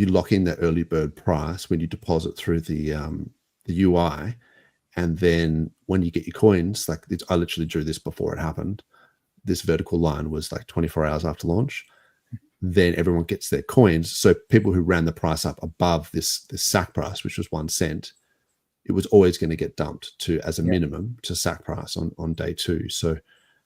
lock in the early bird price when you deposit through the UI, and then when you get your coins, like I literally drew this before it happened. This vertical line was like 24 hours after launch. Then everyone gets their coins. So people who ran the price up above this SAC price, which was 1 cent, it was always going to get dumped to as a minimum to SAC price on day 2. So,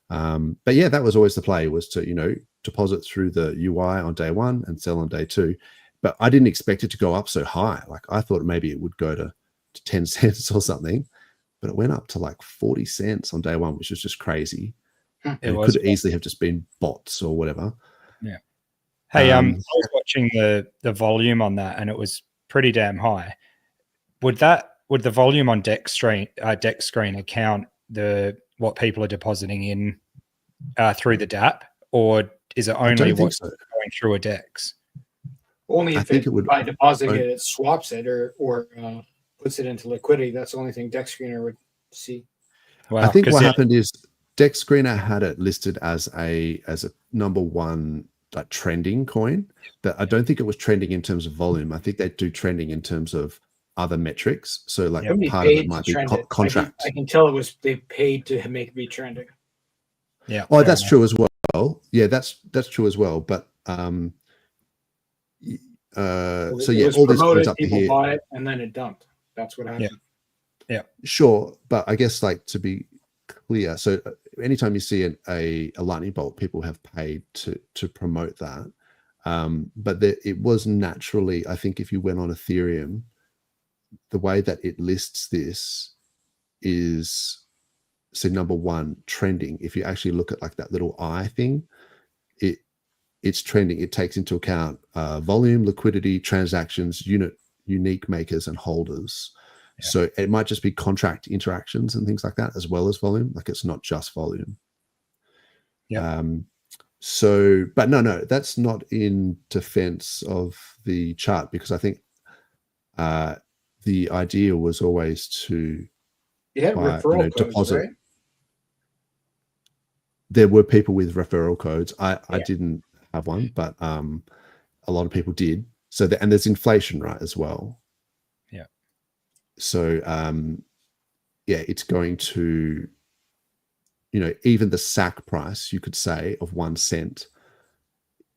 but yeah, that was always the play, was to deposit through the UI on day 1 and sell on day 2. But I didn't expect it to go up so high. Like I thought maybe it would go to 10 cents or something, but it went up to like 40 cents on day 1, which was just crazy. It could easily have just been bots or whatever. Yeah. Hey, I was watching the volume on that, and it was pretty damn high. Would the volume on DEX screen account what people are depositing in through the DApp, or is it only what's going through a DEX? Only if by depositing it swaps it or puts it into liquidity. That's the only thing DEX Screener would see. Well, I think what happened is DEX Screener had it listed as a number 1 trending coin. That I don't think it was trending in terms of volume. I think they do trending in terms of other metrics. So like part of it might be contract. I can tell they paid to make it be trending. Yeah. Oh, that's true as well. Yeah, that's true as well. But so yeah, all this goes up to here. Bought it and then it dumped. That's what happened. Yeah. Sure, but I guess, like, to be clear, so anytime you see a lightning bolt, people have paid to promote that. But it was naturally, I think, if you went on Ethereum, the way that it lists this is, so number 1, trending. If you actually look at like that little eye thing, it's trending. It takes into account volume, liquidity, transactions, unique makers and holders. Yeah. So it might just be contract interactions and things like that, as well as volume. Like, it's not just volume. Yeah. So, but no, that's not in defense of the chart, because I think the idea was always to referral codes, deposit. right? There were people with referral codes. I didn't have one, but a lot of people did. So and there's inflation, right, as well. Yeah. So it's going to, even the SAC price, you could say, of 1 cent,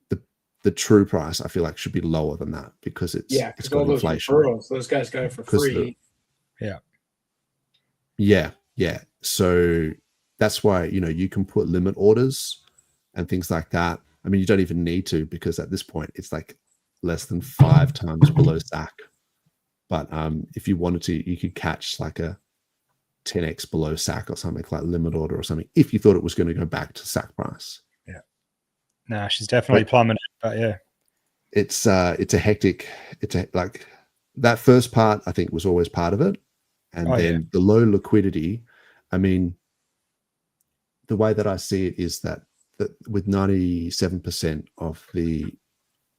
the true price, I feel like, should be lower than that, because it's got all those inflation. referrals, those guys got it for free. Yeah. So that's why, you can put limit orders and things like that. I mean, you don't even need to, because at this point it's like less than 5 times below SAC. But if you wanted to, you could catch like a 10x below SAC or something, like limit order or something, if you thought it was going to go back to SAC price. Yeah. No, she's definitely plummeted, but yeah. It's a hectic. Like that first part, I think, was always part of it. And then the low liquidity, I mean, the way that I see it is that with 97% of the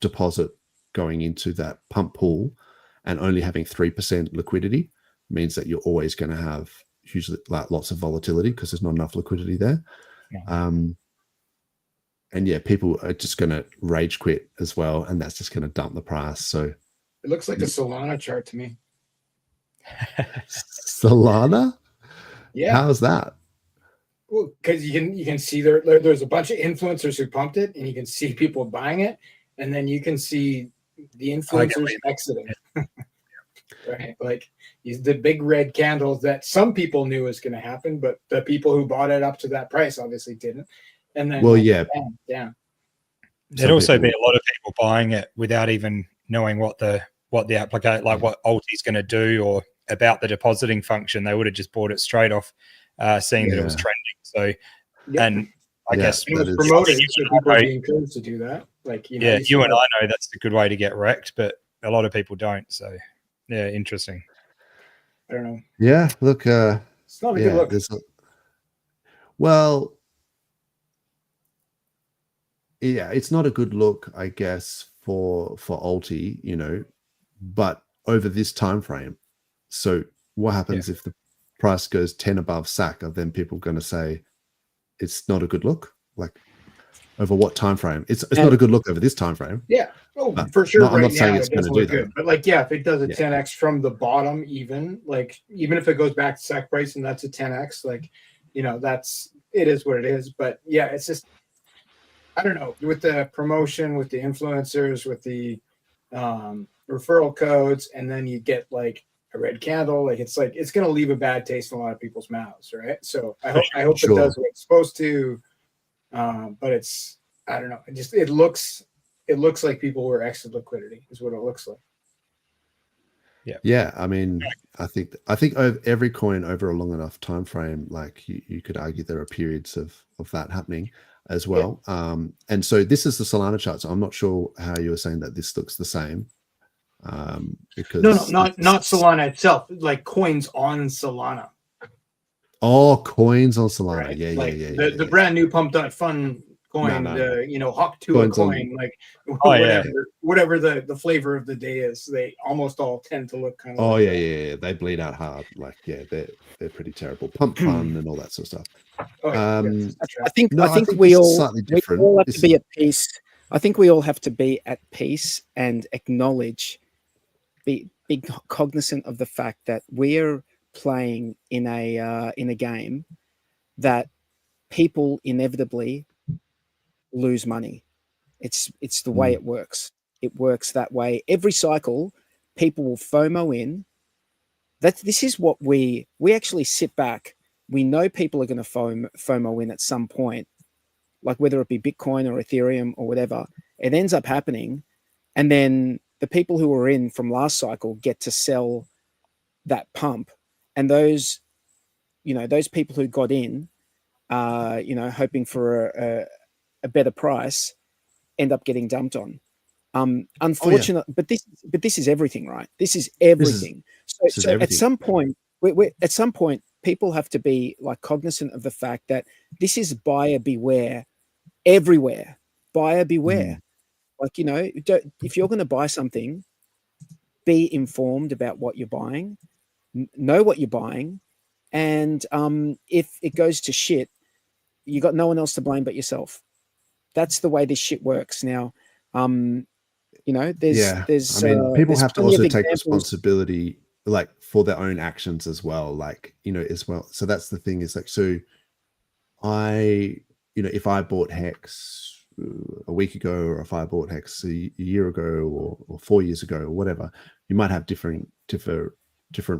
deposit going into that pump pool and only having 3% liquidity, means that you're always going to have hugely, like, lots of volatility, because there's not enough liquidity there. And people are just going to rage quit as well, and that's just going to dump the price. So it looks like a Solana chart to me. Solana? Yeah. How's that? Well, because you can see there's a bunch of influencers who pumped it, and you can see people buying it, and then you can see the influencers exiting. Right, like the big red candles that some people knew was going to happen, but the people who bought it up to that price obviously didn't. And then, there'd also be a lot of people buying it without even knowing what the application, like what Alti's going to do, or about the depositing function. They would have just bought it straight off, seeing that it was trending. So, and I guess it was promoted, so people are being encouraged to do that. Like, you and I know that's a good way to get wrecked, but a lot of people don't. So, yeah, interesting. I don't know. Yeah, look, it's not a good look. It's not a good look, I guess, for Alti, but over this time frame. So what happens if the price goes 10 above SAC? Are then people going to say it's not a good look? Like, over what time frame? It's not a good look over this time frame. Yeah. Oh, for sure. I'm not saying it's going to do good, but like, if it does a 10x from the bottom, even if it goes back to SAC price and that's a 10x, like, it is what it is. But yeah, it's just, I don't know, with the promotion, with the influencers, with the referral codes, and then you get like a red candle, like it's going to leave a bad taste in a lot of people's mouths, right? So I hope it does what it's supposed to. But I don't know. It looks like people were exit liquidity is what it looks like. Yeah. I mean, I think over every coin over a long enough time frame, like you could argue there are periods of that happening as well. And so this is the Solana chart. So I'm not sure how you were saying that this looks the same. Because not Solana itself, like coins on Solana. Oh, coins on Solana. Right? Yeah. The brand new pump.fun coin, Hawk Tua coin, whatever the flavor of the day is, they almost all tend to look kind of. Oh, yeah. They bleed out hard. Like, they're pretty terrible. Pump fun and all that sort of stuff. I think we all have to be at peace. I think we all have to be at peace and acknowledge, be cognizant of the fact that we're playing in a game that people inevitably lose money. It's the way it works. It works that way. Every cycle, people will FOMO in. This is what we actually sit back. We know people are going to FOMO in at some point, like whether it be Bitcoin or Ethereum or whatever. It ends up happening, and then the people who were in from last cycle get to sell that pump, and those people who got in, hoping for a better price, end up getting dumped on. Unfortunate, but this is everything, right? This is everything. So everything. At some point, people have to be like cognizant of the fact that this is buyer beware everywhere. Buyer beware. Like, you know, if you're going to buy something, be informed about what you're buying, know what you're buying, and if it goes to shit, you got no one else to blame but yourself. That's the way this shit works now. You know, there's I mean, people have to also take examples. responsibility, like, for their own actions as well, like, you know, as well. So that's the thing, is like, so I, you know, if I bought Hex a week ago, or if I bought Hex a year ago, or 4 years ago, or whatever, you might have different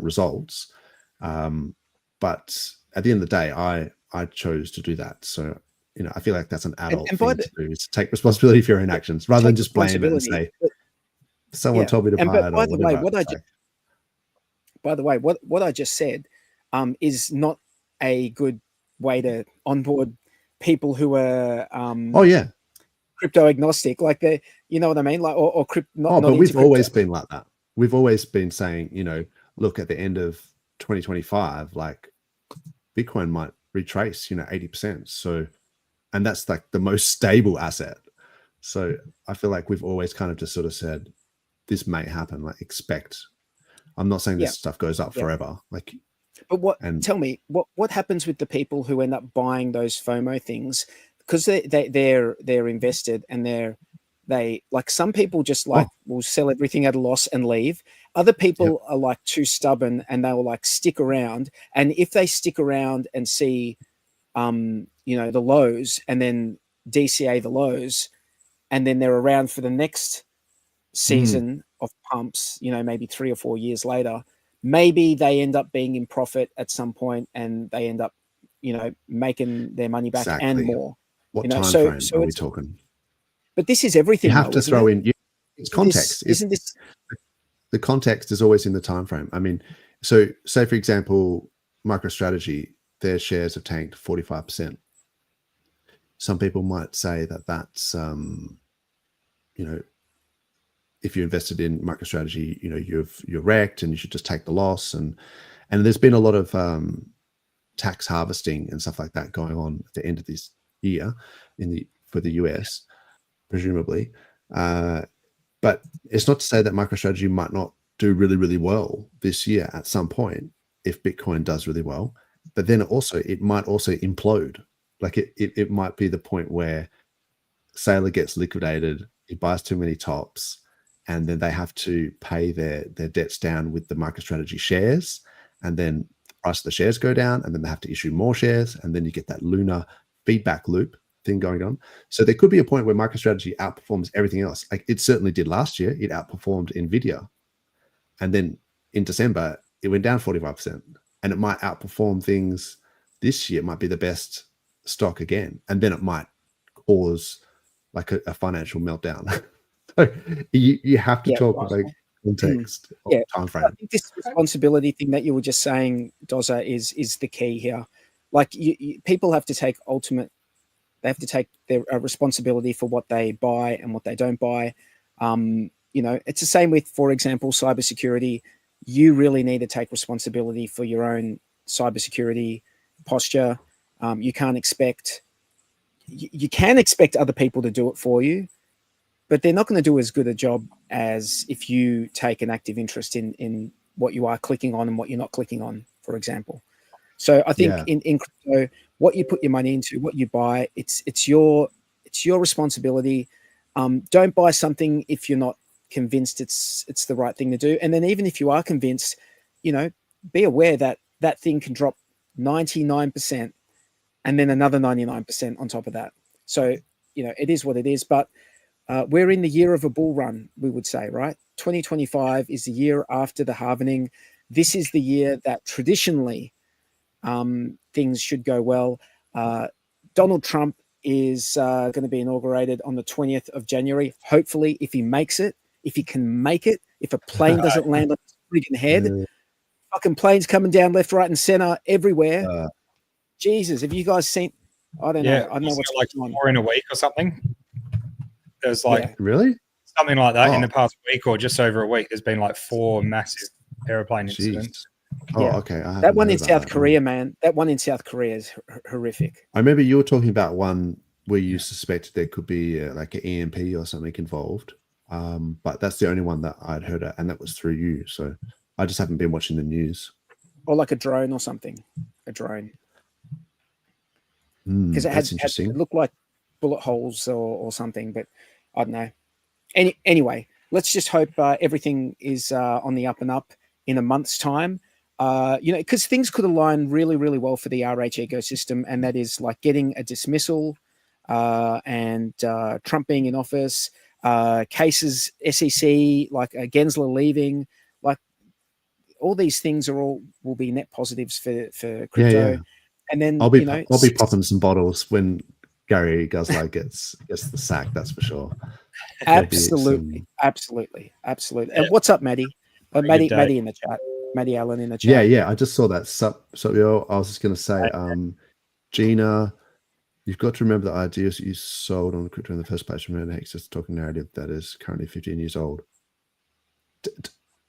results. But at the end of the day, I chose to do that. So, you know, I feel like that's an adult thing to do, is to take responsibility for your own actions, rather than just blame it and say, someone told me to buy it. By the way, what I just said is not a good way to onboard people who are crypto agnostic, like they, you know what I mean, like, or crypto. But we've always been like that. We've always been saying, you know, look, at the end of 2025, like, Bitcoin might retrace, you know, 80%. So, and that's like the most stable asset. So I feel like we've always kind of just sort of said, this may happen, like, expect. I'm not saying this stuff goes up forever. Like, but tell me what happens with the people who end up buying those FOMO things, because they're invested, and they like, some people just like will sell everything at a loss and leave. Other people are like too stubborn, and they will like stick around. And if they stick around and see, you know, the lows, and then DCA the lows, and then they're around for the next season of pumps, you know, maybe 3 or 4 years later, maybe they end up being in profit at some point, and they end up, you know, making their money back and more. What, you know, time frame are we talking? But this is everything. You have to throw in it's context. Isn't this? The context is always in the time frame. I mean, so say for example, MicroStrategy, their shares have tanked 45%. Some people might say that that's, you know, if you invested in MicroStrategy, you know, you're wrecked and you should just take the loss. And there's been a lot of tax harvesting and stuff like that going on at the end of this year for the US, presumably. But it's not to say that MicroStrategy might not do really, really well this year at some point if Bitcoin does really well. But then it might also implode. Like it might be the point where Saylor gets liquidated, he buys too many tops, and then they have to pay their debts down with the MicroStrategy shares, and then the price of the shares go down, and then they have to issue more shares, and then you get that lunar feedback loop thing going on. So there could be a point where MicroStrategy outperforms everything else. Like it certainly did last year. It outperformed Nvidia, and then in December it went down 45%, and it might outperform things this year. It might be the best stock again, and then it might cause like a financial meltdown. So you have to talk about context, time frame. I think this responsibility thing that you were just saying, Dozza, is the key here. Like people have to take they have to take their responsibility for what they buy and what they don't buy. You know, it's the same with, for example, cybersecurity. You really need to take responsibility for your own cybersecurity posture. You can't expect, you can expect other people to do it for you, but they're not going to do as good a job as if you take an active interest in what you are clicking on and what you're not clicking on, for example. So I think in crypto, what you put your money into, what you buy, it's your responsibility. Don't buy something if you're not convinced it's the right thing to do. And then even if you are convinced, you know, be aware that that thing can drop 99% and then another 99% on top of that. So, you know, it is what it is. But we're in the year of a bull run, we would say, right? 2025 is the year after the halvening. This is the year that traditionally things should go well. Donald Trump is going to be inaugurated on the 20th of January. Hopefully, if he makes it, if he can make it, if a plane doesn't land on his freaking head, fucking planes coming down left, right, and center everywhere. Jesus, have you guys seen? I don't know. I don't know what's like going on. 4 in a week or something. There's like really something like that in the past week or just over a week. There's been like 4 massive airplane incidents. Okay. That one in South Korea, man. That one in South Korea is horrific. I remember you were talking about one where you suspect there could be like an EMP or something involved. But that's the only one that I'd heard, and that was through you. So I just haven't been watching the news. Or like a drone or something. A drone. Because it looked like bullet holes or something, but I don't know. Anyway, let's just hope everything is on the up and up in a month's time. Because things could align really, really well for the RH ecosystem, and that is like getting a dismissal and Trump being in office, cases, SEC, like Gensler leaving, like all these things will be net positives for crypto. Yeah. And then I'll be popping some bottles when Gary Gensler gets the sack. That's for sure. Absolutely. And what's up, Maddie? Maddie in the chat. Maddie Allen in the chat. Yeah. I just saw that. Sup, yo. I was just going to say, Gina, you've got to remember the ideas that you sold on crypto in the first place. Remember Hex is talking narrative that is currently 15 years old.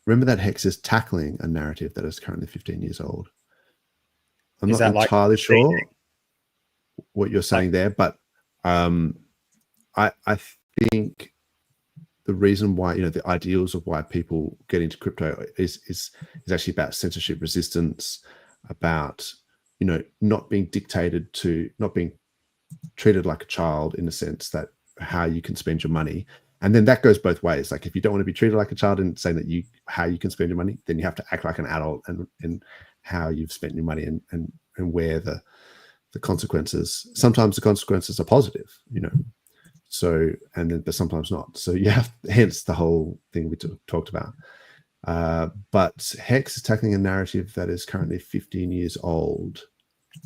Remember that Hex is tackling a narrative that is currently 15 years old. I'm not entirely sure what you're saying there, but I think the reason why, the ideals of why people get into crypto is actually about censorship resistance, about, not being dictated to, not being treated like a child in the sense that how you can spend your money. And then that goes both ways. Like if you don't want to be treated like a child and saying that how you can spend your money, then you have to act like an adult and how you've spent your money and where the consequences. Sometimes the consequences are positive, So, but sometimes not. So hence the whole thing we talked about. But Hex is tackling a narrative that is currently 15 years old.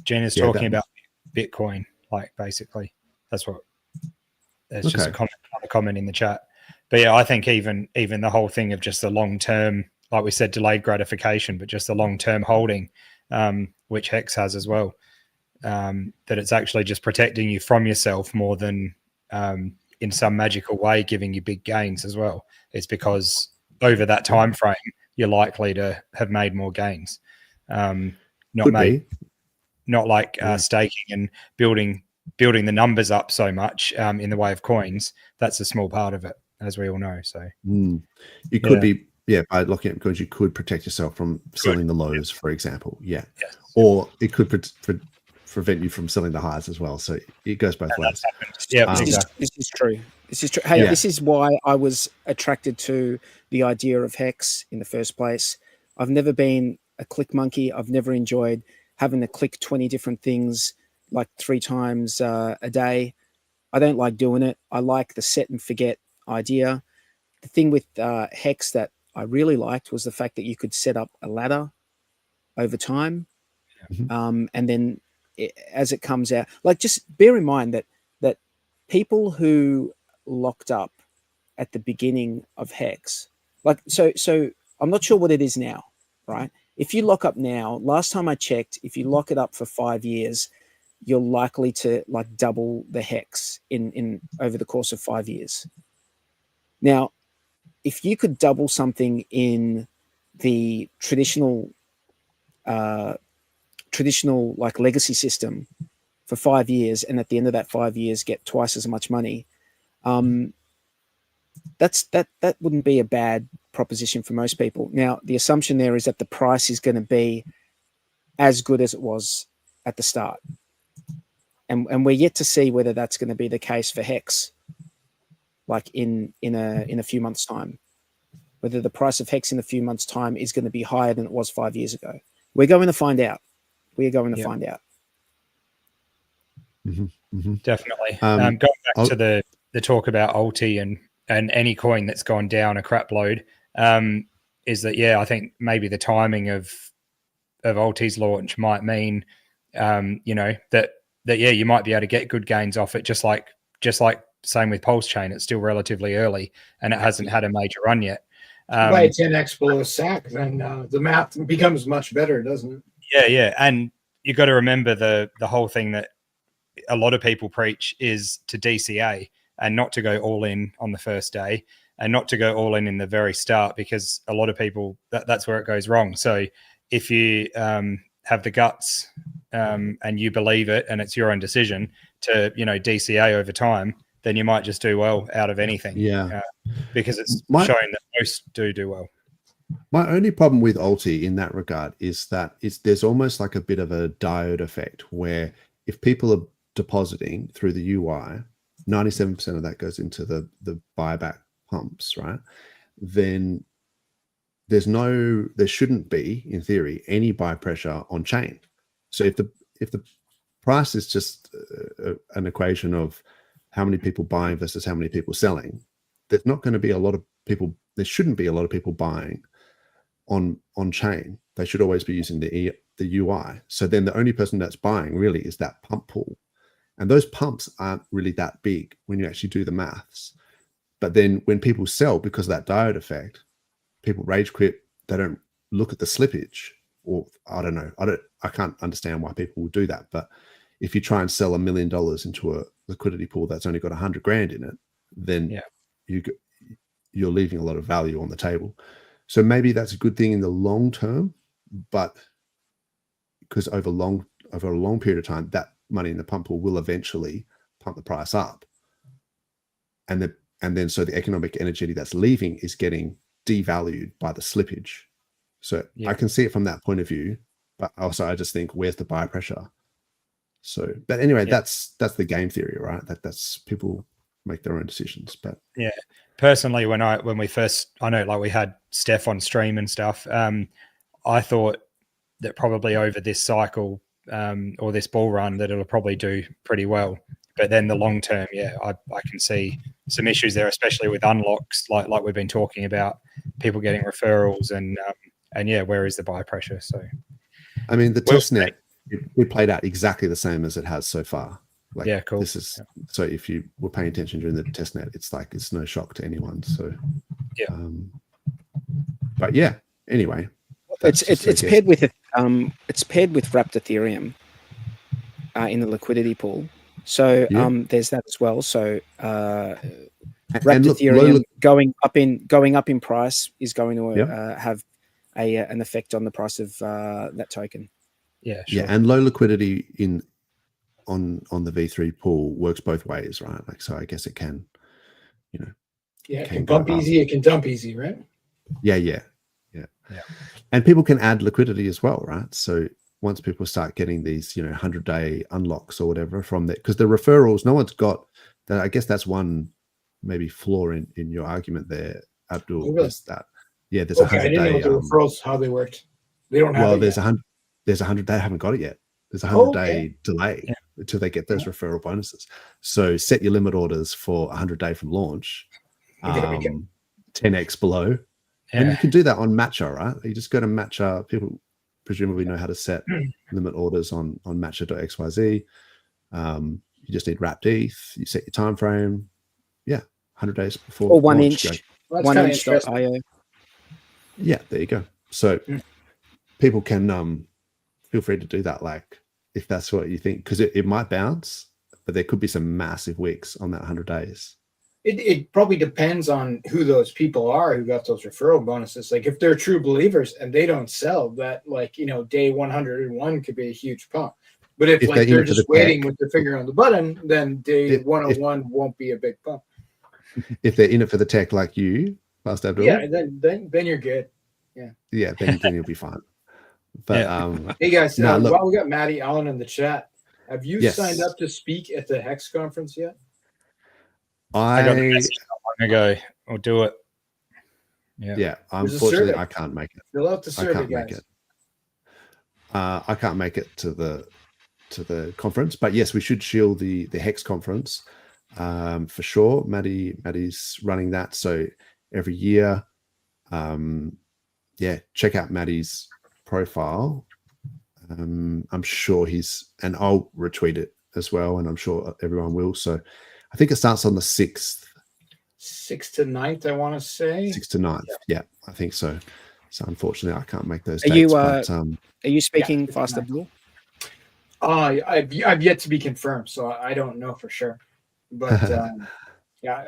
Jen is talking about Bitcoin, like basically. That's what. It's just a comment in the chat. But yeah, I think even the whole thing of just the long term, like we said, delayed gratification, but just the long term holding, which Hex has as well, that it's actually just protecting you from yourself more than in some magical way giving you big gains as well. It's because over that time frame you're likely to have made more gains. Not like staking and building the numbers up so much in the way of coins. That's a small part of it, as we all know. So you could be by locking up coins, you could protect yourself from selling the lows, for example. Yes. Or it could prevent you from selling the highs as well. So it goes both ways. This is true. Hey, this is why I was attracted to the idea of Hex in the first place. I've never been a click monkey. I've never enjoyed having to click 20 different things like 3 times a day. I don't like doing it. I like the set and forget idea. The thing with Hex that I really liked was the fact that you could set up a ladder over time. And then as it comes out, like just bear in mind that people who locked up at the beginning of Hex, like so I'm not sure what it is now, right? If you lock up now, last time I checked, if you lock it up for 5 years, you're likely to like double the Hex in over the course of 5 years. Now, if you could double something in the traditional like legacy system for 5 years, and at the end of that 5 years get twice as much money, that wouldn't be a bad proposition for most people. Now, the assumption there is that the price is going to be as good as it was at the start, and we're yet to see whether that's going to be the case for Hex, like in a few months' time. Whether the price of Hex in a few months' time is going to be higher than it was 5 years ago. We're going to find out. We are going to find out. Definitely. Going back to the talk about Alti and any coin that's gone down a crap load, is that I think maybe the timing of Alti's launch might mean that you might be able to get good gains off it, just like same with PulseChain. It's still relatively early and it hasn't had a major run yet. By 10x below SAC, then the math becomes much better, doesn't it? Yeah. And you got to remember the whole thing that a lot of people preach is to DCA and not to go all in on the first day and not to go all in the very start, because a lot of people, that's where it goes wrong. So if you have the guts and you believe it and it's your own decision, to DCA over time, then you might just do well out of anything. Yeah, because it's showing that most do well. My only problem with Alti in that regard is that there's almost like a bit of a diode effect where if people are depositing through the UI, 97% of that goes into the buyback pumps, right? Then there shouldn't be, in theory, any buy pressure on chain. So if the price is just an equation of how many people buying versus how many people selling, there's not going to be a lot of people. There shouldn't be a lot of people buying on chain. They should always be using the UI. So then the only person that's buying really is that pump pool, and those pumps aren't really that big when you actually do the maths. But then when people sell because of that diode effect, people rage quit. They don't look at the slippage, or I don't know. I can't understand why people will do that. But if you try and sell $1 million into a liquidity pool that's only got 100 grand in it, then you're leaving a lot of value on the table. So maybe that's a good thing in the long term, but because over a long period of time, that money in the pump pool will eventually pump the price up, and then so the economic energy that's leaving is getting devalued by the slippage. So I can see it from that point of view, but also I just think, where's the buy pressure? So, but anyway, that's the game theory, right? That's people make their own decisions. But personally, when we first, I know, like, we had Steph on stream and stuff, I thought that probably over this cycle or this bull run that it'll probably do pretty well. But then the long term, I can see some issues there, especially with unlocks, like we've been talking about, people getting referrals and where is the buy pressure? So, I mean, the testnet, it played out exactly the same as it has so far. Like, cool. This is so if you were paying attention during the testnet, it's no shock to anyone. So but anyway, it's paired with wrapped Ethereum in the liquidity pool. So there's that as well. So wrapped Ethereum going up in price is going to have an effect on the price of that token. Yeah, sure. And low liquidity on the V3 pool works both ways, right? Like, so I guess it can, it can bump easy, it can dump easy, right? Yeah. And people can add liquidity as well, right? So once people start getting these, 100-day unlocks or whatever from that, because the referrals, no one's got that. I guess that's one maybe flaw in your argument there, Abdul. Oh, really? Is that there's 100-day. I didn't know the referrals, how they worked. They don't have. Well, there's 100. They haven't got it yet. There's a 100-day delay until they get those referral bonuses. So set your limit orders for 100-day from launch, 10x below. And you can do that on Matcha, right? You just go to Matcha. People presumably know how to set limit orders on matcha.xyz. You just need wrapped ETH. You set your time frame. 100 days before. Or 1inch.io. Yeah, there you go. So people can feel free to do that, like, if that's what you think, because it might bounce, but there could be some massive wicks on that 100 days. It probably depends on who those people are who got those referral bonuses. Like, if they're true believers and they don't sell, that, like, day 101 could be a huge pump. But if like they're just waiting with their finger on the button, then day 101 won't be a big pump. If they're in it for the tech, like you, Fast Abdul, then you're good. Then you'll be fine. But hey guys, while we got Matty Allen in the chat, have you signed up to speak at the Hex conference yet? I got the message long ago. I'll do it. Yeah. Unfortunately, I can't make it. Fill out the survey, guys. I can't make it to the conference, but yes, we should shield the Hex conference for sure. Maddie's running that, so every year, check out Maddie's profile. I'm sure and I'll retweet it as well, and I'm sure everyone will. So I think it starts on the 6th. 6th to 9th, I want to say. 6th to 9th. Yeah, I think so. So unfortunately, I can't make those dates. Are you speaking Fast Abdul? I've yet to be confirmed, so I don't know for sure. But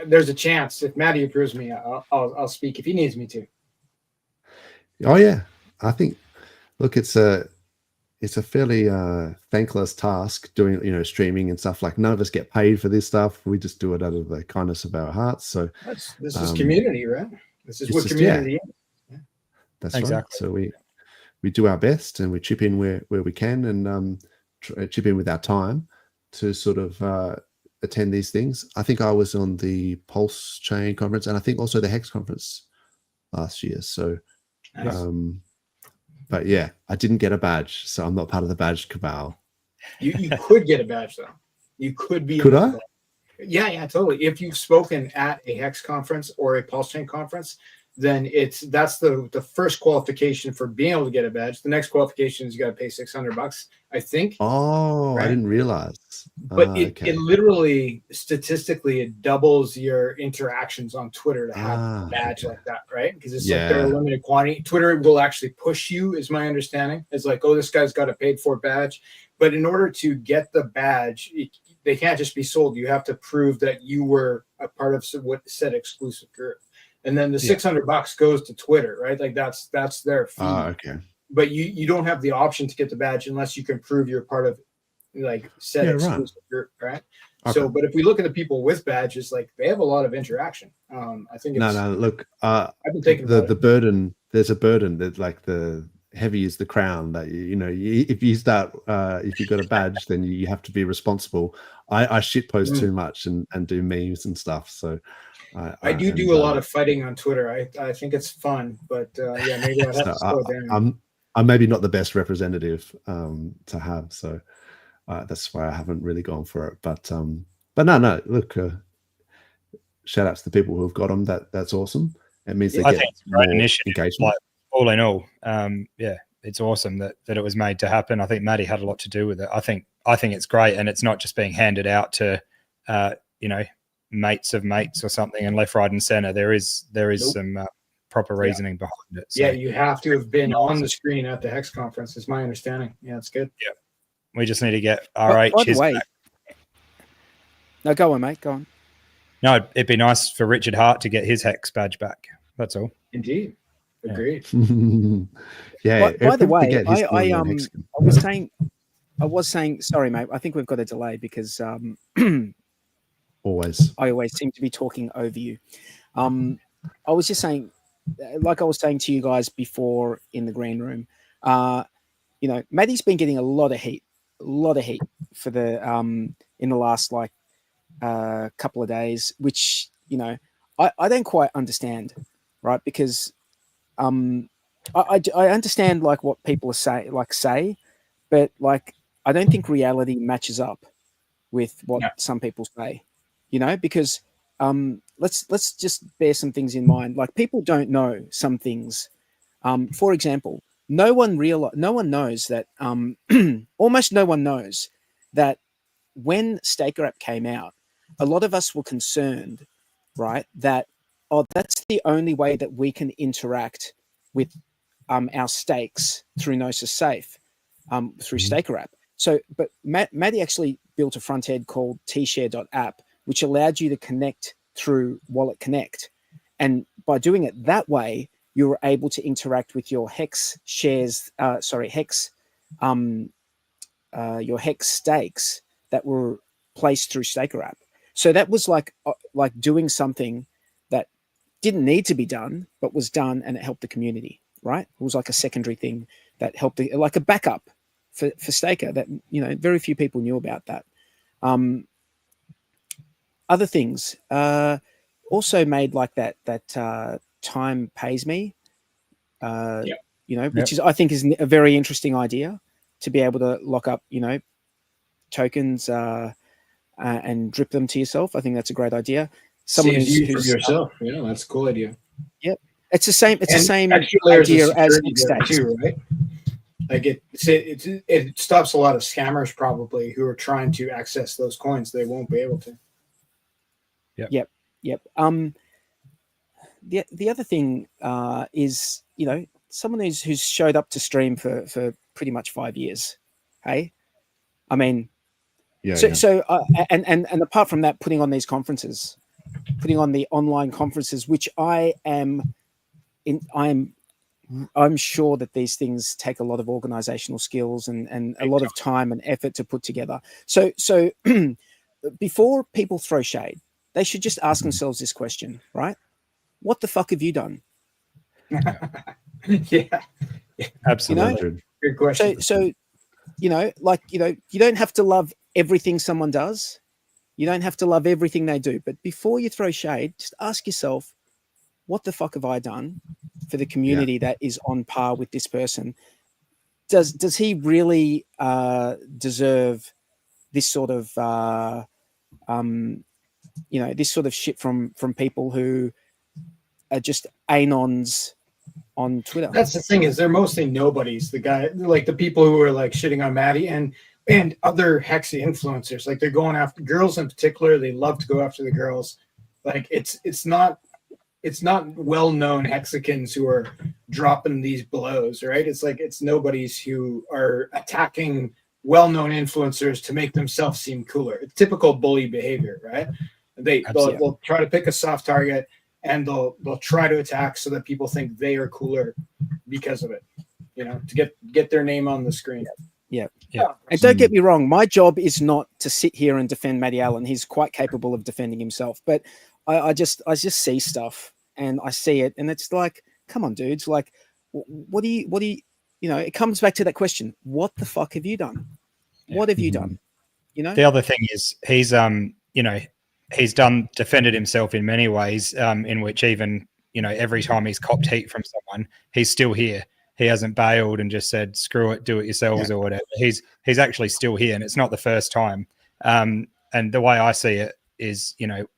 there's a chance. If Matty approves me, I'll speak if he needs me to. Oh yeah, I think. Look, it's it's a fairly thankless task doing, you know, streaming and stuff. Like none of us get paid for this stuff. We just do it out of the kindness of our hearts. So this is community, right? This is what community is. Yeah. That's exactly right. So we do our best and we chip in where we can, and chip in with our time to sort of attend these things. I think I was on the PulseChain conference, and I think also the Hex conference last year. So, nice. But yeah, I didn't get a badge, so I'm not part of the badge cabal. You could get a badge though. You could be. Could I? Yeah, totally. If you've spoken at a Hex conference or a PulseChain conference, then that's the first qualification for being able to get a badge. The next qualification is you got to pay $600, I think. Oh, right? I didn't realize. But it literally, statistically, it doubles your interactions on Twitter to have a badge like that, right? Because it's like they're a limited quantity. Twitter will actually push you, is my understanding. It's like, oh, this guy's got a paid for badge. But in order to get the badge, they can't just be sold. You have to prove that you were a part of what said exclusive group. And then the $600 goes to Twitter, right? Like that's their fee. Okay. But you don't have the option to get the badge unless you can prove you're part of like said exclusive group, right? Okay. So, but if we look at the people with badges, like they have a lot of interaction. I think it's, look, I've been taking the burden. There's a burden that like the heavy is the crown. That you know, if you start, if you've got a badge, then you have to be responsible. I shitpost too much and do memes and stuff. So. I do a lot of fighting on Twitter. I think it's fun, but yeah, maybe I'd have to slow down. I'm maybe not the best representative to have, so that's why I haven't really gone for it. But no. Look, shout out to the people who have got them. That's awesome. It means they get more engagement. Like, all in all, it's awesome that it was made to happen. I think Maddie had a lot to do with it. I think it's great, and it's not just being handed out to mates of mates or something and left, right, and center. There is some proper reasoning behind it. So. Yeah, you have to have been on the screen at the Hex conference, is my understanding. Yeah, it's good. Yeah, we just need to get RH. By the way, no, go on, mate. Go on. No, it'd be nice for Richard Hart to get his Hex badge back. That's all. Indeed, agreed. Yeah. By the way, I was saying. Sorry, mate. I think we've got a delay because. I always seem to be talking over you. I was just saying, like I was saying to you guys before in the green room, Maddie's been getting a lot of heat for the in the last couple of days, which I don't quite understand, right? Because I understand like what people say, but like I don't think reality matches up with what some people say. Because let's just bear some things in mind. Like people don't know some things. For example, no one knows that almost no one knows that when Staker App came out, a lot of us were concerned, right? That that's the only way that we can interact with our stakes through Gnosis Safe, through Staker App. So, but Maddie actually built a front end called tshare.app, which allowed you to connect through Wallet Connect. And by doing it that way, you were able to interact with your Hex shares, your Hex stakes that were placed through Staker App. So that was like doing something that didn't need to be done, but was done, and it helped the community, right? It was like a secondary thing that helped, like a backup for Staker that, very few people knew about that. Other things also made like that time pays me, which is, I think, is a very interesting idea to be able to lock up, tokens and drip them to yourself. I think that's a great idea. Someone who's yourself. Yeah, that's a cool idea. Yep. It's the same idea as X too, right? Like it stops a lot of scammers probably who are trying to access those coins. They won't be able to. Yep. The other thing is, someone who's showed up to stream for pretty much 5 years. Hey, I mean, and apart from that, putting on these conferences, putting on the online conferences, which I am I'm sure that these things take a lot of organizational skills and a lot of time and effort to put together. So before people throw shade, they should just ask themselves this question, right? What the fuck have you done? Yeah, absolutely. Good question. So you don't have to love everything someone does. You don't have to love everything they do. But before you throw shade, just ask yourself, what the fuck have I done for the community that is on par with this person? Does he really deserve this sort of this sort of shit from people who are just anons on Twitter? That's the thing, is they're mostly nobodies. The guy, like the people who are like shitting on Maddie and other Hexi influencers, like they're going after girls in particular. They love to go after the girls. Like it's not well-known Hexicans who are dropping these blows, right? It's like it's nobodies who are attacking well-known influencers to make themselves seem cooler. It's typical bully behavior, right? They'll try to pick a soft target and they'll try to attack so that people think they are cooler because of it, to get their name on the screen. Yeah. And don't get me wrong, my job is not to sit here and defend Matty Allen. He's quite capable of defending himself, but I just see stuff and I see it and it's like, come on, dudes, like what do you it comes back to that question, what the fuck have you done? What have you done? The other thing is he's defended himself in many ways, in which even every time he's copped heat from someone, he's still here. He hasn't bailed and just said, screw it, do it yourselves or whatever. He's actually still here, and it's not the first time. And the way I see it is,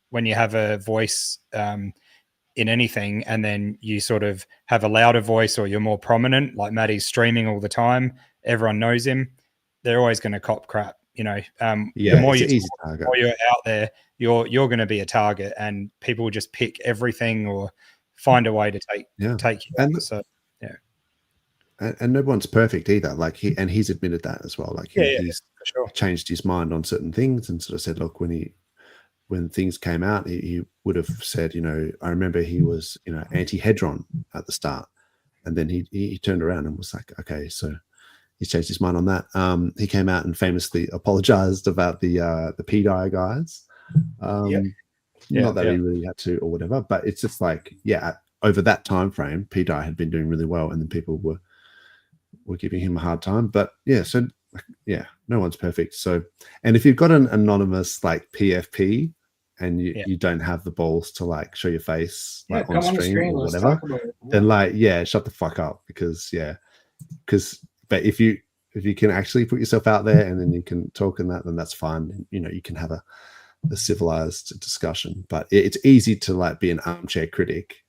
when you have a voice in anything and then you sort of have a louder voice or you're more prominent, like Maddie's streaming all the time, everyone knows him, they're always going to cop crap. The more you're out there, you're going to be a target, and people will just pick everything or find a way to take you out. So and no one's perfect either. Like he's admitted that as well. Like he's changed his mind on certain things and sort of said, look, when things came out, he would have said, I remember he was anti-Hedron at the start, and then he turned around and was like, okay, so he's changed his mind on that. He came out and famously apologized about the PDI guys. Not that he really had to or whatever, but it's just like, over that time frame, PDI had been doing really well, and then people were giving him a hard time. But no one's perfect. So, and if you've got an anonymous like PFP and you don't have the balls to like show your face like on stream or whatever, then shut the fuck up, because but if you can actually put yourself out there and then you can talk in that, then that's fine. You can have a civilized discussion, but it's easy to like be an armchair critic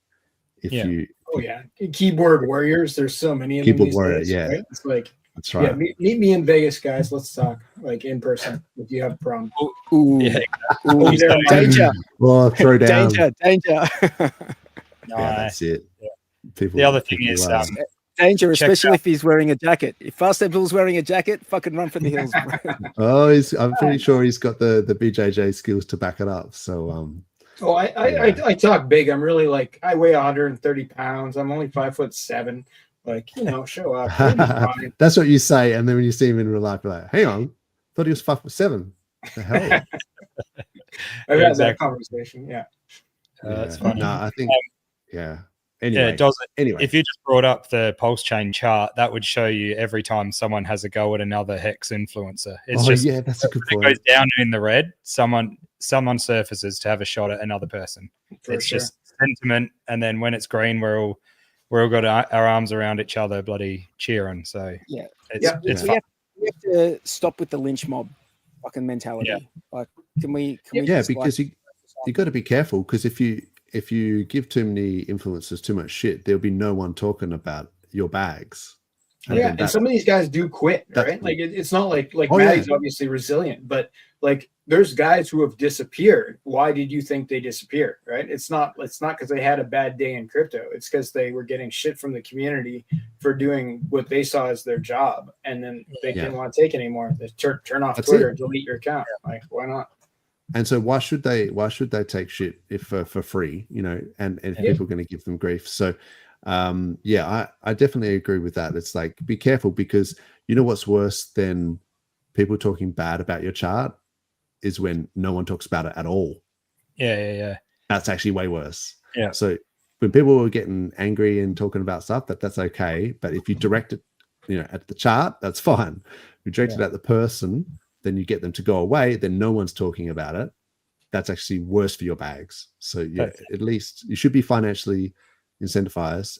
if you. Oh yeah, keyboard warriors. There's so many of them. Keyboard warrior, days, right? It's like, that's right. Yeah, meet me in Vegas, guys. Let's talk like in person if you have a problem. Danger! Well, throw down. Danger! That's it. Yeah. The other thing is danger, especially if he's wearing a jacket. If Fast Temple's wearing a jacket, fucking run for the hills. I'm pretty sure he's got the BJJ skills to back it up. So I talk big. I'm really like, I weigh 130 pounds. I'm only 5'7". Like, show up. That's what you say, and then when you see him in real life, you're like, hang on, thought he was 5'7". The hell? I've had that conversation. That's funny. No, I think Anyway, anyway, if you just brought up the PulseChain chart, that would show you every time someone has a go at another Hex influencer. It's that's a good point. It goes down in the red. Someone surfaces to have a shot at another person. It's just sentiment, and then when it's green, we're all got our arms around each other, bloody cheering. So it's fun. We have to stop with the lynch mob fucking mentality. Yeah. Like, can we because you got to be careful, because if you give too many influencers too much shit, there'll be no one talking about your bags. And some of these guys do quit, right? Like it's not like Maddie's obviously resilient, but like there's guys who have disappeared. Why did you think they disappeared, right? It's not because they had a bad day in crypto. It's because they were getting shit from the community for doing what they saw as their job, and then they didn't want to take anymore. They turn off Twitter, delete your account. Like, why not? And so why should they take shit if for free, and if people are going to give them grief? So Yeah, I definitely agree with that. It's like, be careful, because you know what's worse than people talking bad about your chart is when no one talks about it at all. Yeah. That's actually way worse. Yeah. So when people are getting angry and talking about stuff, that's okay. But if you direct it, at the chart, that's fine. If you direct it at the person, then you get them to go away. Then no one's talking about it. That's actually worse for your bags. So yeah, at least you should be financially incentivized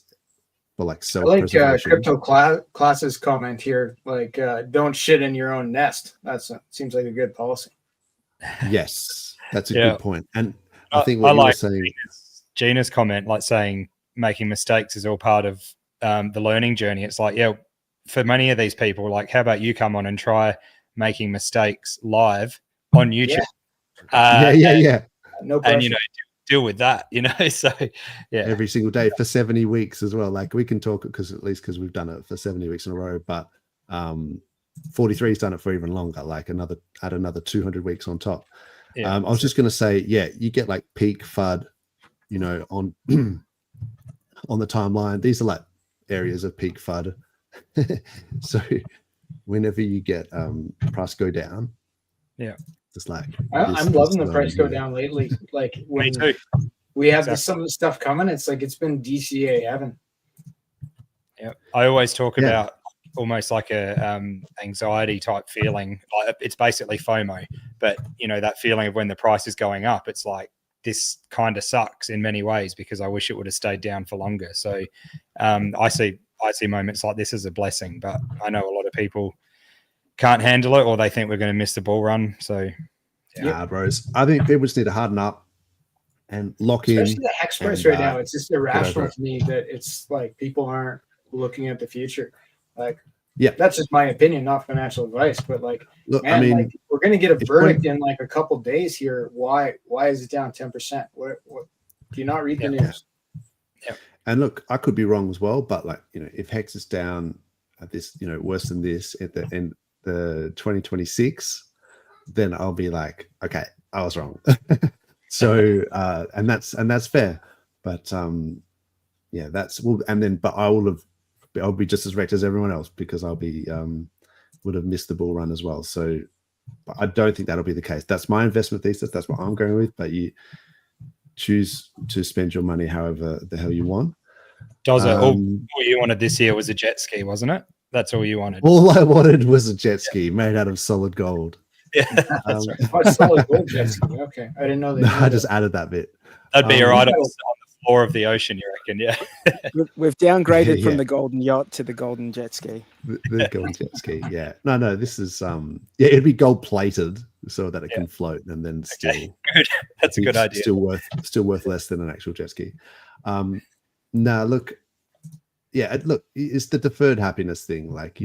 for like self-preservation. I like crypto classes comment here, like don't shit in your own nest. Seems like a good policy. Yes, that's a good point. And I think what you were saying, Gina's comment, like saying making mistakes is all part of the learning journey. It's like, yeah, for many of these people, like, how about you come on and try making mistakes live on YouTube? Yeah. No pressure. And deal with that, so yeah, every single day for 70 weeks as well. Like, we can talk because we've done it for 70 weeks in a row, but 43's done it for even longer, like add another 200 weeks on top. I was just going to say, you get like peak FUD, on on the timeline. These are like areas of peak FUD. So whenever you get price go down, just like I'm loving the price go down lately. Like when we have some of the stuff coming, it's like it's been DCA heaven. Yeah, I always talk about almost like a anxiety type feeling. Like, it's basically FOMO, but that feeling of when the price is going up, it's like, this kind of sucks in many ways because I wish it would have stayed down for longer. So I see moments like this as a blessing, but I know a lot of people can't handle it, or they think we're going to miss the bull run. So bros, I think people just need to harden up and lock in. Especially the hex price right now. It's just irrational to me that it's like people aren't looking at the future. Like, that's just my opinion, not financial advice. But like, look, man, like, we're going to get a verdict in like a couple days here. Why is it down 10%? What do you not read the news? Yeah. And look, I could be wrong as well, but like, if Hex is down at this, worse than this at the end, the 2026, then I'll be like, okay, I was wrong. So, and that's fair. But I'll be just as wrecked as everyone else because I'll be would have missed the bull run as well. So, but I don't think that'll be the case. That's my investment thesis. That's what I'm going with. But you choose to spend your money however the hell you want. Dozza, all you wanted this year was a jet ski, wasn't it? That's all you wanted. All I wanted was a jet ski made out of solid gold. Yeah, that's right. Solid gold jet ski. Okay, I didn't know that. No, I just added that bit. That'd be right on the floor of the ocean, you reckon? Yeah. We've downgraded from the golden yacht to the golden jet ski. The golden jet ski. Yeah. No. This is it'd be gold plated so that it can float, and then still. Good. That's a good idea. Still worth less than an actual jet ski. Look, it's the deferred happiness thing. Like,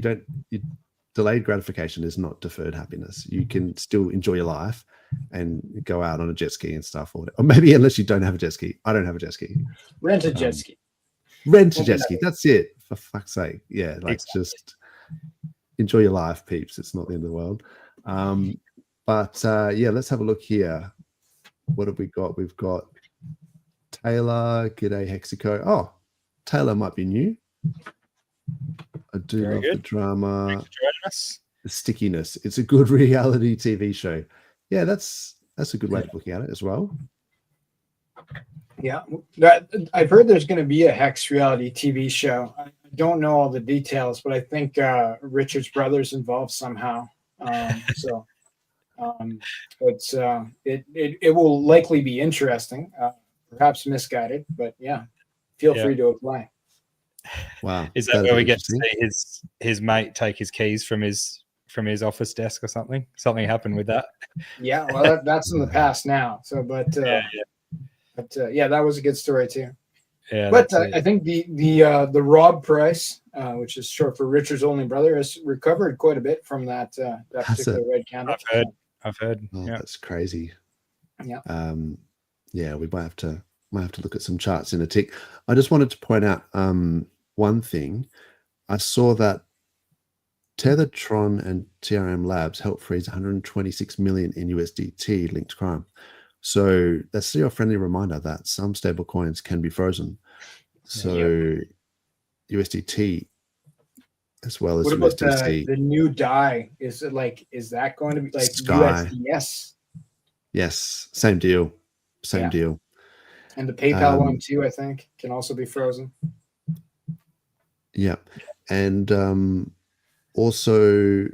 delayed gratification is not deferred happiness. You can still enjoy your life and go out on a jet ski and stuff, or maybe unless you don't have a jet ski. I don't have a jet ski. Rent a jet ski. That's it. For fuck's sake. Yeah, like just enjoy your life, peeps. It's not the end of the world. Let's have a look here. What have we got? We've got Taylor. G'day, HEXican. Oh, Taylor might be new. I do love the drama. Thanks for joining us. The stickiness. It's a good reality TV show. Yeah, that's a good way of looking at it as well. Yeah, I've heard there's going to be a Hex reality TV show. I don't know all the details, but I think Richard's brother's involved somehow. It will likely be interesting, perhaps misguided, but feel free to apply. Wow, is that where we get to see his mate take his keys from his office desk or something? Something happened with that. Yeah, well, that's in the past now. So, but that was a good story too. Yeah, but I think the Rob price, which is short for Richard's only brother, has recovered quite a bit from that particular red candle. I've heard. Oh, that's crazy. Yeah. We might have to look at some charts in a tick. I just wanted to point out one thing. I saw that Tethertron and TRM Labs helped freeze 126 million in USDT linked crime. So that's still a friendly reminder that some stable coins can be frozen. So USDT as well as what about USDC. the new DAI? Is that going to be like Sky. USDS? Yes, same deal. Same deal. And the PayPal one too, I think, can also be frozen. Yeah. And also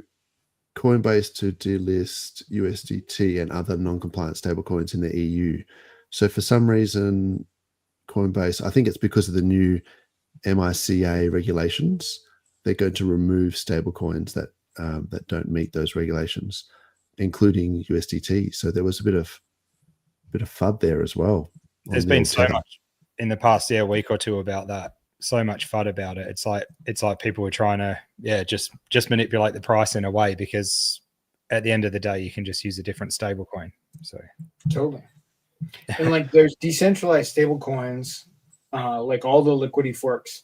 Coinbase to delist USDT and other non-compliant stablecoins in the EU. So for some reason, Coinbase, I think it's because of the new MiCA regulations, they're going to remove stablecoins that don't meet those regulations, including USDT. So there was a bit of FUD there as well. There's been so much in the past week or two about that. So much FUD about it. It's like people were trying to just manipulate the price in a way, because at the end of the day you can just use a different stable coin. So totally. And like there's decentralized stable coins, like all the liquidity forks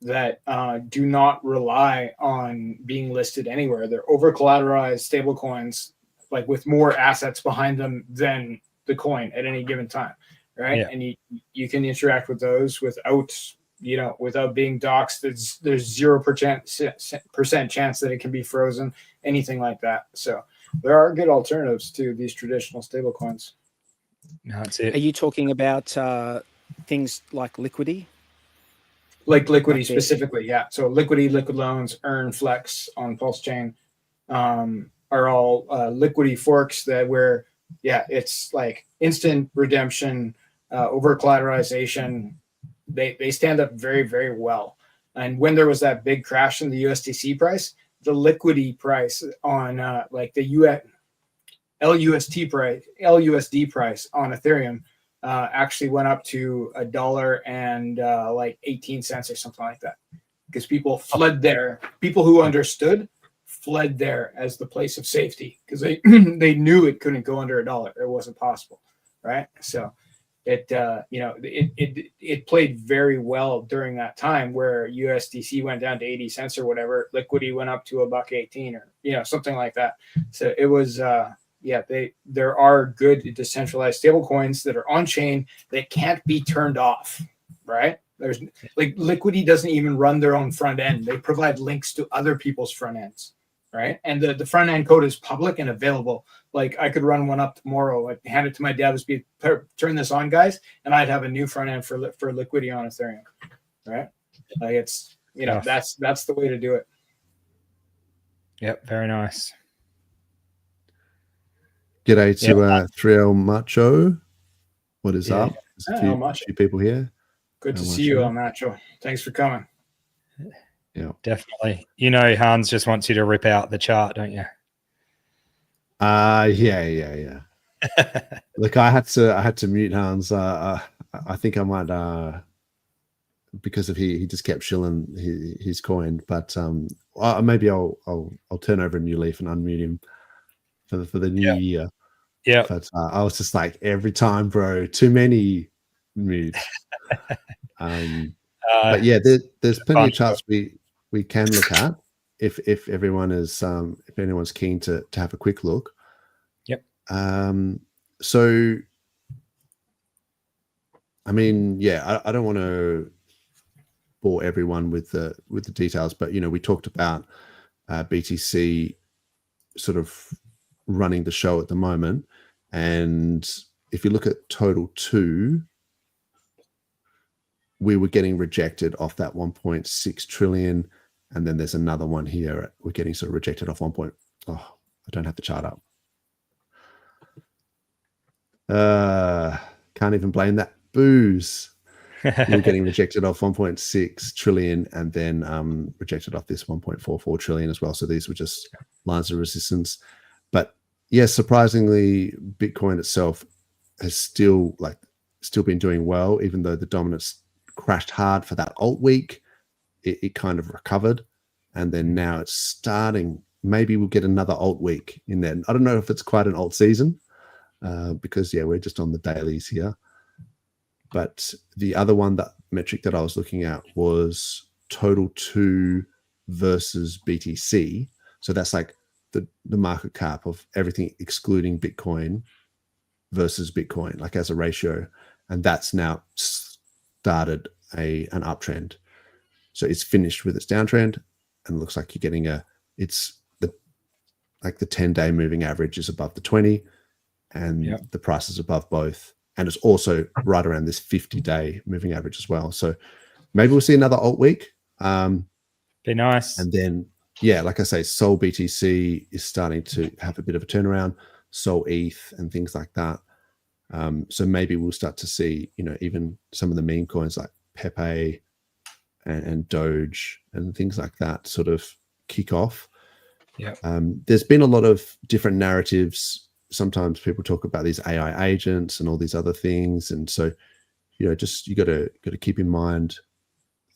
that do not rely on being listed anywhere. They're over collateralized stable coins, like with more assets behind them than the coin at any given time. Right. Yeah. And you can interact with those without being doxxed. There's 0% chance that it can be frozen, anything like that. So there are good alternatives to these traditional stable coins. No, that's it. Are you talking about things like Liquidity? Like Liquidity specifically, yeah. So Liquidity, Liquid Loans, Earn, Flex on PulseChain are all Liquidity forks where it's like instant redemption, over collateralization. They stand up very, very well. And when there was that big crash in the USDC price, the Liquidity price on like the LUSD price on Ethereum actually went up to $1 like 18 cents or something like that, because people fled there. People who understood fled there as the place of safety, because they knew it couldn't go under $1. It wasn't possible, right? So it played very well during that time where USDC went down to 80 cents or whatever. Liquidity went up to $1.18 or something like that. So it was there are good decentralized stable coins that are on chain that can't be turned off, right? There's like Liquidity doesn't even run their own front end. They provide links to other people's front ends, right? And the front end code is public and available. Like I could run one up tomorrow, I'd hand it to my devs, turn this on, guys, and I'd have a new front end for Liquidity on Ethereum, right? Like it's that's the way to do it. Yep, very nice. G'day to 3L Macho. What is up? There's a few people here. Good to see you, El Macho. Thanks for coming. Yeah, definitely. Hans just wants you to rip out the chart, don't you? Yeah. Look, I had to mute Hans. I think I might because of he just kept shilling his coin, but maybe I'll turn over a new leaf and unmute him for the new year. Yeah. But I was just like, every time, bro, too many mutes. But yeah, there's plenty of charts we can look at if everyone is if anyone's keen to have a quick look. Yep. So I mean, I don't want to bore everyone with the details, but we talked about BTC sort of running the show at the moment, and if you look at total 2, we were getting rejected off that 1.6 trillion, and then there's another one here we're getting sort of rejected off 1. I don't have the chart up. Can't even blame that booze. We're getting rejected off 1.6 trillion and then rejected off this 1.44 trillion as well. So these were just lines of resistance. But yes, surprisingly, Bitcoin itself has still been doing well, even though the dominance crashed hard for that alt week. It kind of recovered, and then now it's starting. Maybe we'll get another alt week in there. I don't know if it's quite an alt season because we're just on the dailies here. But the other metric that I was looking at was total 2 versus BTC. So that's like the market cap of everything excluding Bitcoin versus Bitcoin, like as a ratio. And that's now started an uptrend. So it's finished with its downtrend, and looks like you're getting it's the 10-day moving average is above the 20, and the price is above both. And it's also right around this 50-day moving average as well. So maybe we'll see another alt week. Be nice. And then, yeah, like I say, Sol BTC is starting to have a bit of a turnaround, Sol ETH and things like that. So maybe we'll start to see, even some of the meme coins like Pepe and Doge and things like that sort of kick off. Yeah. There's been a lot of different narratives. Sometimes people talk about these AI agents and all these other things. And so, just you got to keep in mind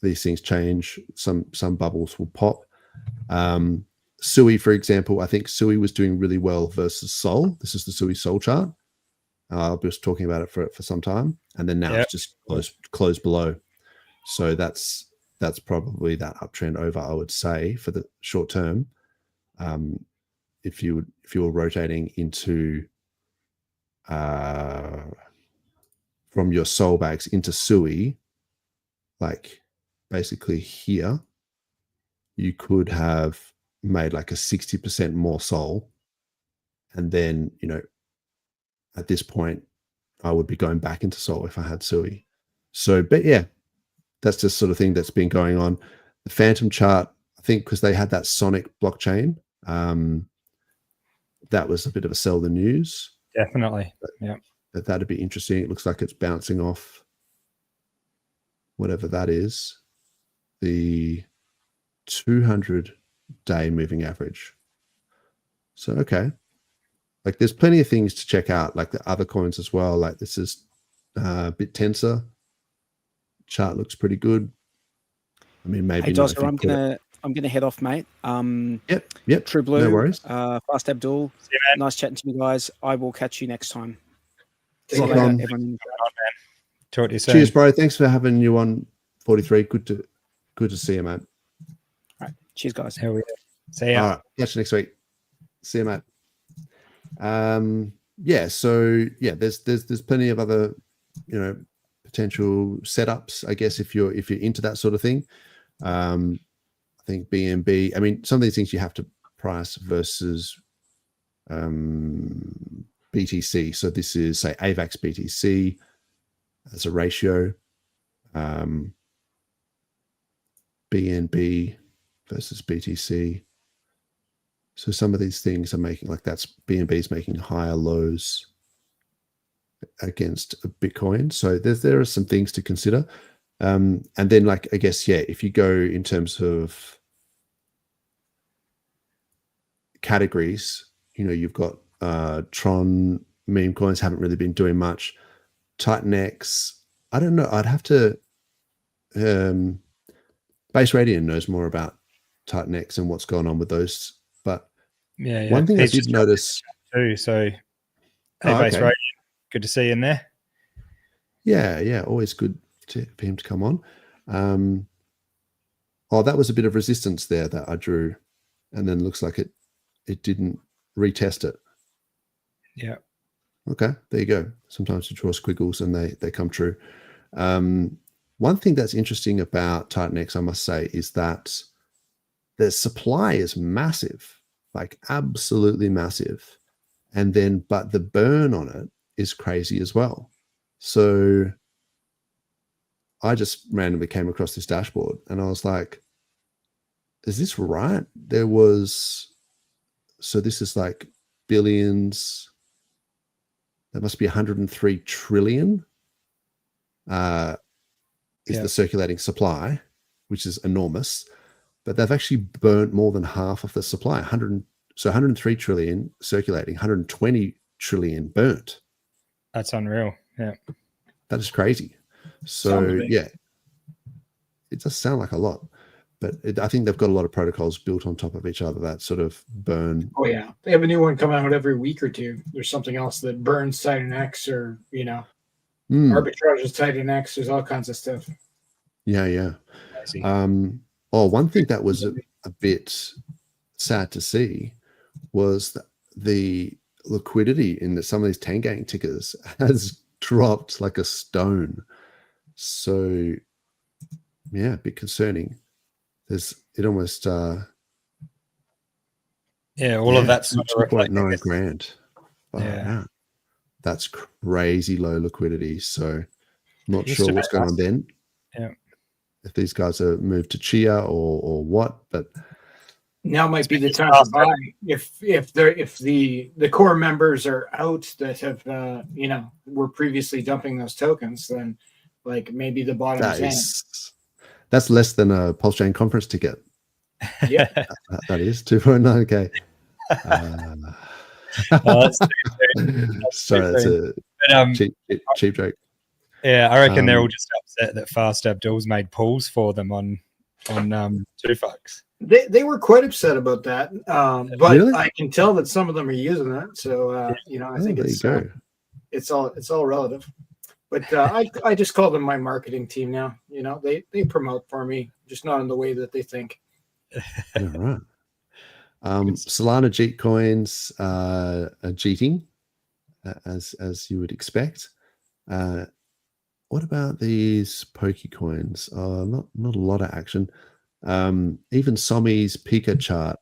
these things change. Some bubbles will pop. Sui, for example, I think Sui was doing really well versus Sol. This is the Sui Sol chart. I was talking about it for some time, and then now it's just closed below. So that's probably that uptrend over, I would say, for the short term. If you were rotating into from your Sol bags into Sui, like basically here, you could have made like a 60% more Sol, and then at this point I would be going back into Sol if I had Sui. So, but yeah, that's the sort of thing that's been going on. The Phantom chart, I think, because they had that Sonic blockchain, that was a bit of a sell the news. Definitely. That'd be interesting. It looks like it's bouncing off whatever that is, the 200-day moving average. So, okay. Like there's plenty of things to check out, like the other coins as well. Like this is BitTensor chart looks pretty good. I mean, maybe. Hey, Dozza, I'm gonna head off, mate. Yep. True Blue. No worries. Fast Abdul. See you, man. Nice chatting to you guys. I will catch you next time. See you later, everyone. Talk to you soon. Cheers, bro. Thanks for having you on 43. Good to see you, mate. All right. Cheers, guys. Here we go. See ya. All right. Catch you next week. See you, mate. There's plenty of other potential setups, I guess, if you're into that sort of thing. I think BNB, I mean, some of these things you have to price versus BTC. So this is, say, AVAX BTC as a ratio, BNB versus BTC. So some of these things are making, like that's BNB is making higher lows against Bitcoin. So there are some things to consider. And then, like, I guess, if you go in terms of categories, you've got Tron meme coins haven't really been doing much. TitanX, I don't know. I'd have to. Base Radiant knows more about TitanX and what's going on with those. But one thing I did notice too. So, Base Radiant, good to see you in there. Yeah, always good for him to come on. That was a bit of resistance there that I drew, and then looks like it didn't retest it. Yeah. Okay, there you go. Sometimes you draw squiggles and they come true. One thing that's interesting about TitanX, I must say, is that the supply is massive, like absolutely massive. But the burn on it is crazy as well. So I just randomly came across this dashboard and I was like, is this right? This is like billions. There must be 103 trillion is the circulating supply, which is enormous. But they've actually burnt more than half of the supply. 103 trillion circulating, 120 trillion burnt. That's unreal. Yeah. That is crazy. So, it does sound like a lot. But I think they've got a lot of protocols built on top of each other that sort of burn. Oh, yeah. They have a new one coming out every week or two. There's something else that burns TitanX or, arbitrages TitanX. There's all kinds of stuff. Yeah. One thing that was a bit sad to see was the liquidity in some of these Tangang tickers has dropped like a stone. So yeah, a bit concerning. It almost all of that's 2.9 grand. Yeah. That's crazy low liquidity. So not Just sure about what's going on then. Yeah. If these guys are moved to Chia or what, but now might be the time to buy if the core members are out that have were previously dumping those tokens, then like maybe the bottom's in. That's less than a PulseChain conference ticket. Yeah, that is 2.9K. Sorry, that's a cheap joke. Yeah, I reckon they're all just upset that Fast Abdul's made pools for them on 2FUCKs. They were quite upset about that, but really? I can tell that some of them are using that. So I think it's all relative. But I just call them my marketing team now. They promote for me, just not in the way that they think. All right. Solana Jeet coins are jeeting, as you would expect. What about these Pokey coins? Not a lot of action. Even Somi's Pika chart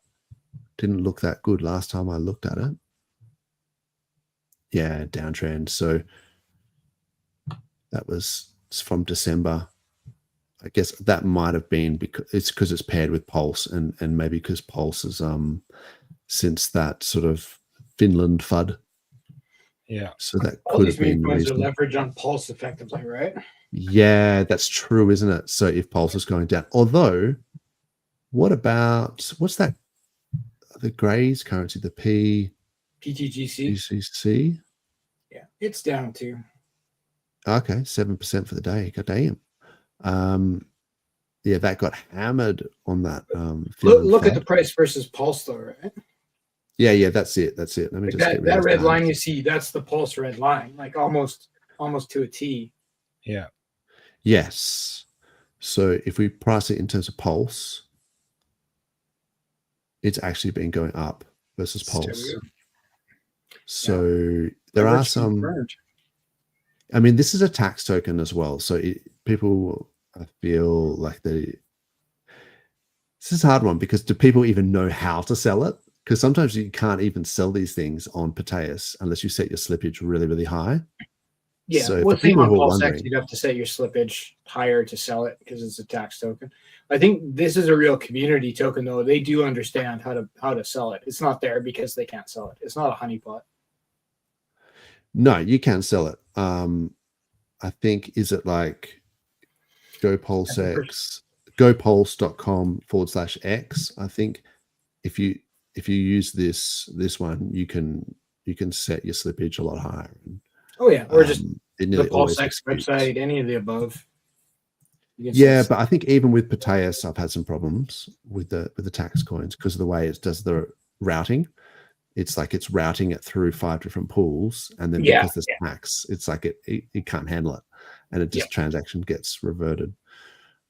didn't look that good last time I looked at it. Yeah, downtrend. So that was from December. I guess that might have been because it's paired with Pulse, and maybe because Pulse is since that sort of Finland FUD. Yeah. So that all could these have been coins are leverage on Pulse effectively, right? Yeah, that's true, isn't it? So if Pulse is going down, although, what's that? The Gray's currency, the PTGC. Yeah, it's down too. Okay, 7% for the day. God damn. Yeah, that got hammered on that. Look at the price versus Pulse, though, right? Yeah, that's it. Let me just get rid that of red line you see. That's the Pulse red line, like almost to a T. Yeah. Yes. So if we price it in terms of Pulse, it's actually been going up versus Pulse. So there are some. I mean, this is a tax token as well. So people, I feel like this is a hard one, because do people even know how to sell it? Because sometimes you can't even sell these things on Pateus unless you set your slippage really, really high. Yeah, so well, same on PulseX, you'd have to set your slippage higher to sell it because it's a tax token. I think this is a real community token, though. They do understand how to sell it. It's not there because they can't sell it. It's not a honeypot. No, you can sell it. I think, is it like gopulse.com/x? I think if you use this one, you can set your slippage a lot higher. Oh yeah, or just the PulseX website, any of the above. Yeah, but I think even with Pateus, I've had some problems with the tax coins because of the way it does the routing. It's like it's routing it through 5 different pools, and then because there's tax, it's like it can't handle it, and it just transaction gets reverted.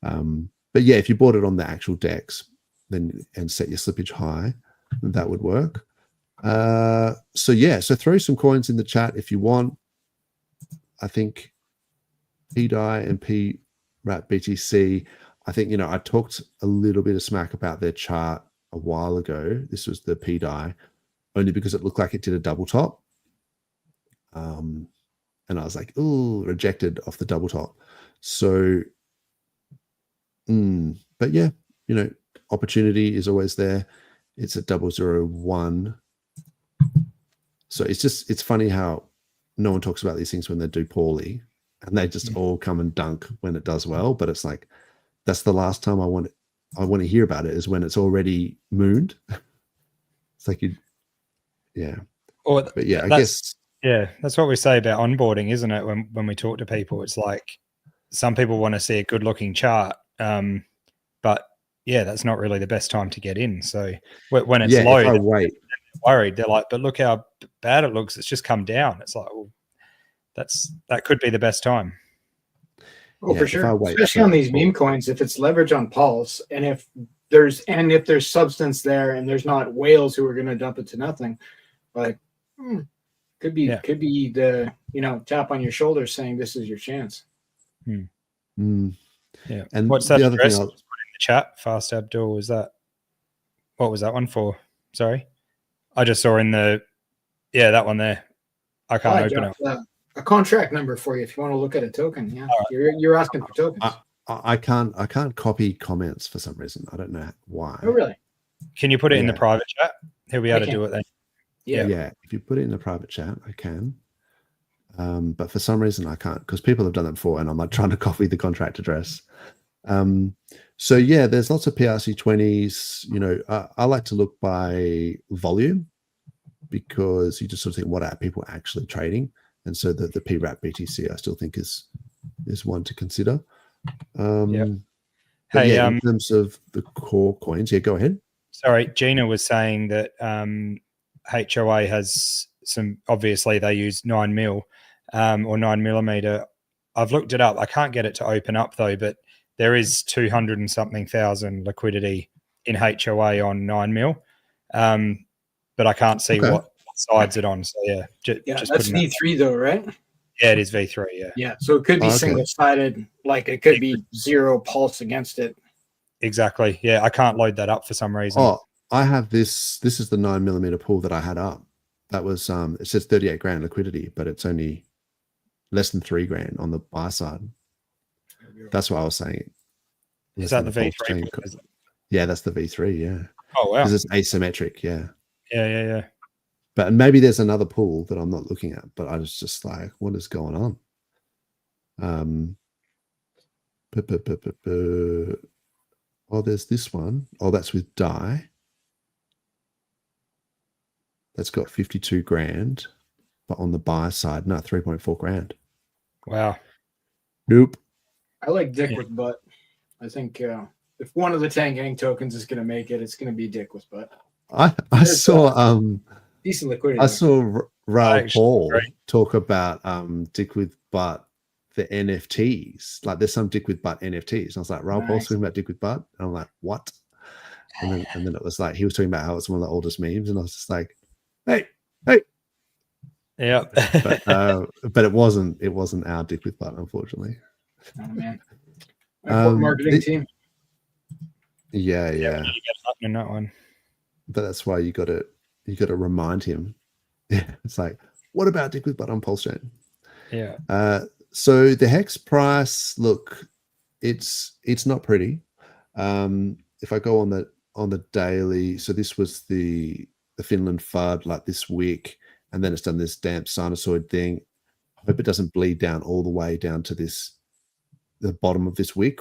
But yeah, if you bought it on the actual DEX, then and set your slippage high, that would work. So throw some coins in the chat if you want. I think PDI and PRAT BTC. I think I talked a little bit of smack about their chart a while ago. This was the PDI, only because it looked like it did a double top. And I was like, ooh, rejected off the double top. So, but yeah, opportunity is always there. It's at 001. So it's funny how no one talks about these things when they do poorly, and they just all come and dunk when it does well. But it's like, that's the last time I want to hear about it, is when it's already mooned. It's like but yeah, I guess. Yeah, that's what we say about onboarding, isn't it? When we talk to people, it's like some people want to see a good looking chart, but yeah, that's not really the best time to get in. So when it's low, they're worried. They're like, but look how bad it looks. It's just come down. It's like, well, that could be the best time. Oh, yeah, for sure. Especially on these meme coins, if it's leverage on Pulse, and if there's substance there, and there's not whales who are going to dump it to nothing, like could be the tap on your shoulder saying this is your chance. Yeah. And what's that the other address thing in the chat? Fast Abdul, is that what was that one for? Sorry, I just saw in the that one there. I can't open it. A contract number for you if you want to look at a token. Yeah, right. You're asking for tokens. I can't copy comments for some reason. I don't know why. Oh, really? Can you put it in the private chat? He'll be able to do it then. Yeah. If you put it in the private chat, I can. But for some reason I can't, because people have done that before, and I'm like trying to copy the contract address. So yeah, there's lots of PRC20s. You know, I like to look by volume, because you just sort of think, what are people actually trading? And so the PRAP BTC I still think is one to consider. Hey, in terms of the core coins, go ahead. Sorry, Gina was saying that HOA has some, obviously they use 9 mil or 9 millimeter. I've looked it up. I can't get it to open up though, but there is 200 and something thousand liquidity in HOA on 9 mil. But I can't see what sides it on. So just that's V3 though, right? Yeah, it is V3. Yeah. So it could be single-sided, like it could be 0 pulse against it. Exactly. Yeah, I can't load that up for some reason. Oh, I have this. This is the 9 millimeter pool that I had up. That was it says 38 grand liquidity, but it's only less than 3 grand on the buy side. That's what I was saying. Is that the V3? Yeah, that's the V3. Yeah. Oh wow. Because it's asymmetric. Yeah. Yeah. But maybe there's another pool that I'm not looking at, but I was just like, what is going on? Oh, there's this one. Oh, that's with DAI. That's got 52 grand, but on the buy side, no, 3.4 grand. Wow. Nope. I like Dick with butt. I think if one of the Tang tokens is going to make it, it's going to be Dick with butt. I saw decent liquidity. I saw Raoul Paul talk about Dick with butt, the NFTs. Like there's some Dick with butt NFTs. And I was like, Raoul Paul's talking about Dick with butt, and I'm like, what? And then it was like he was talking about how it's one of the oldest memes, and I was just like, hey. Yeah. but it wasn't our Dick with butt, unfortunately. Oh man. My marketing team. Yeah. You get in that one. But that's why you got to remind him. It's like, what about Dick with butt on PulseChain? Yeah. So the hex price, look, it's not pretty. If I go on the daily, so this was the Finland FUD like this week, and then it's done this damp sinusoid thing. I hope it doesn't bleed down all the way down to the bottom of this week,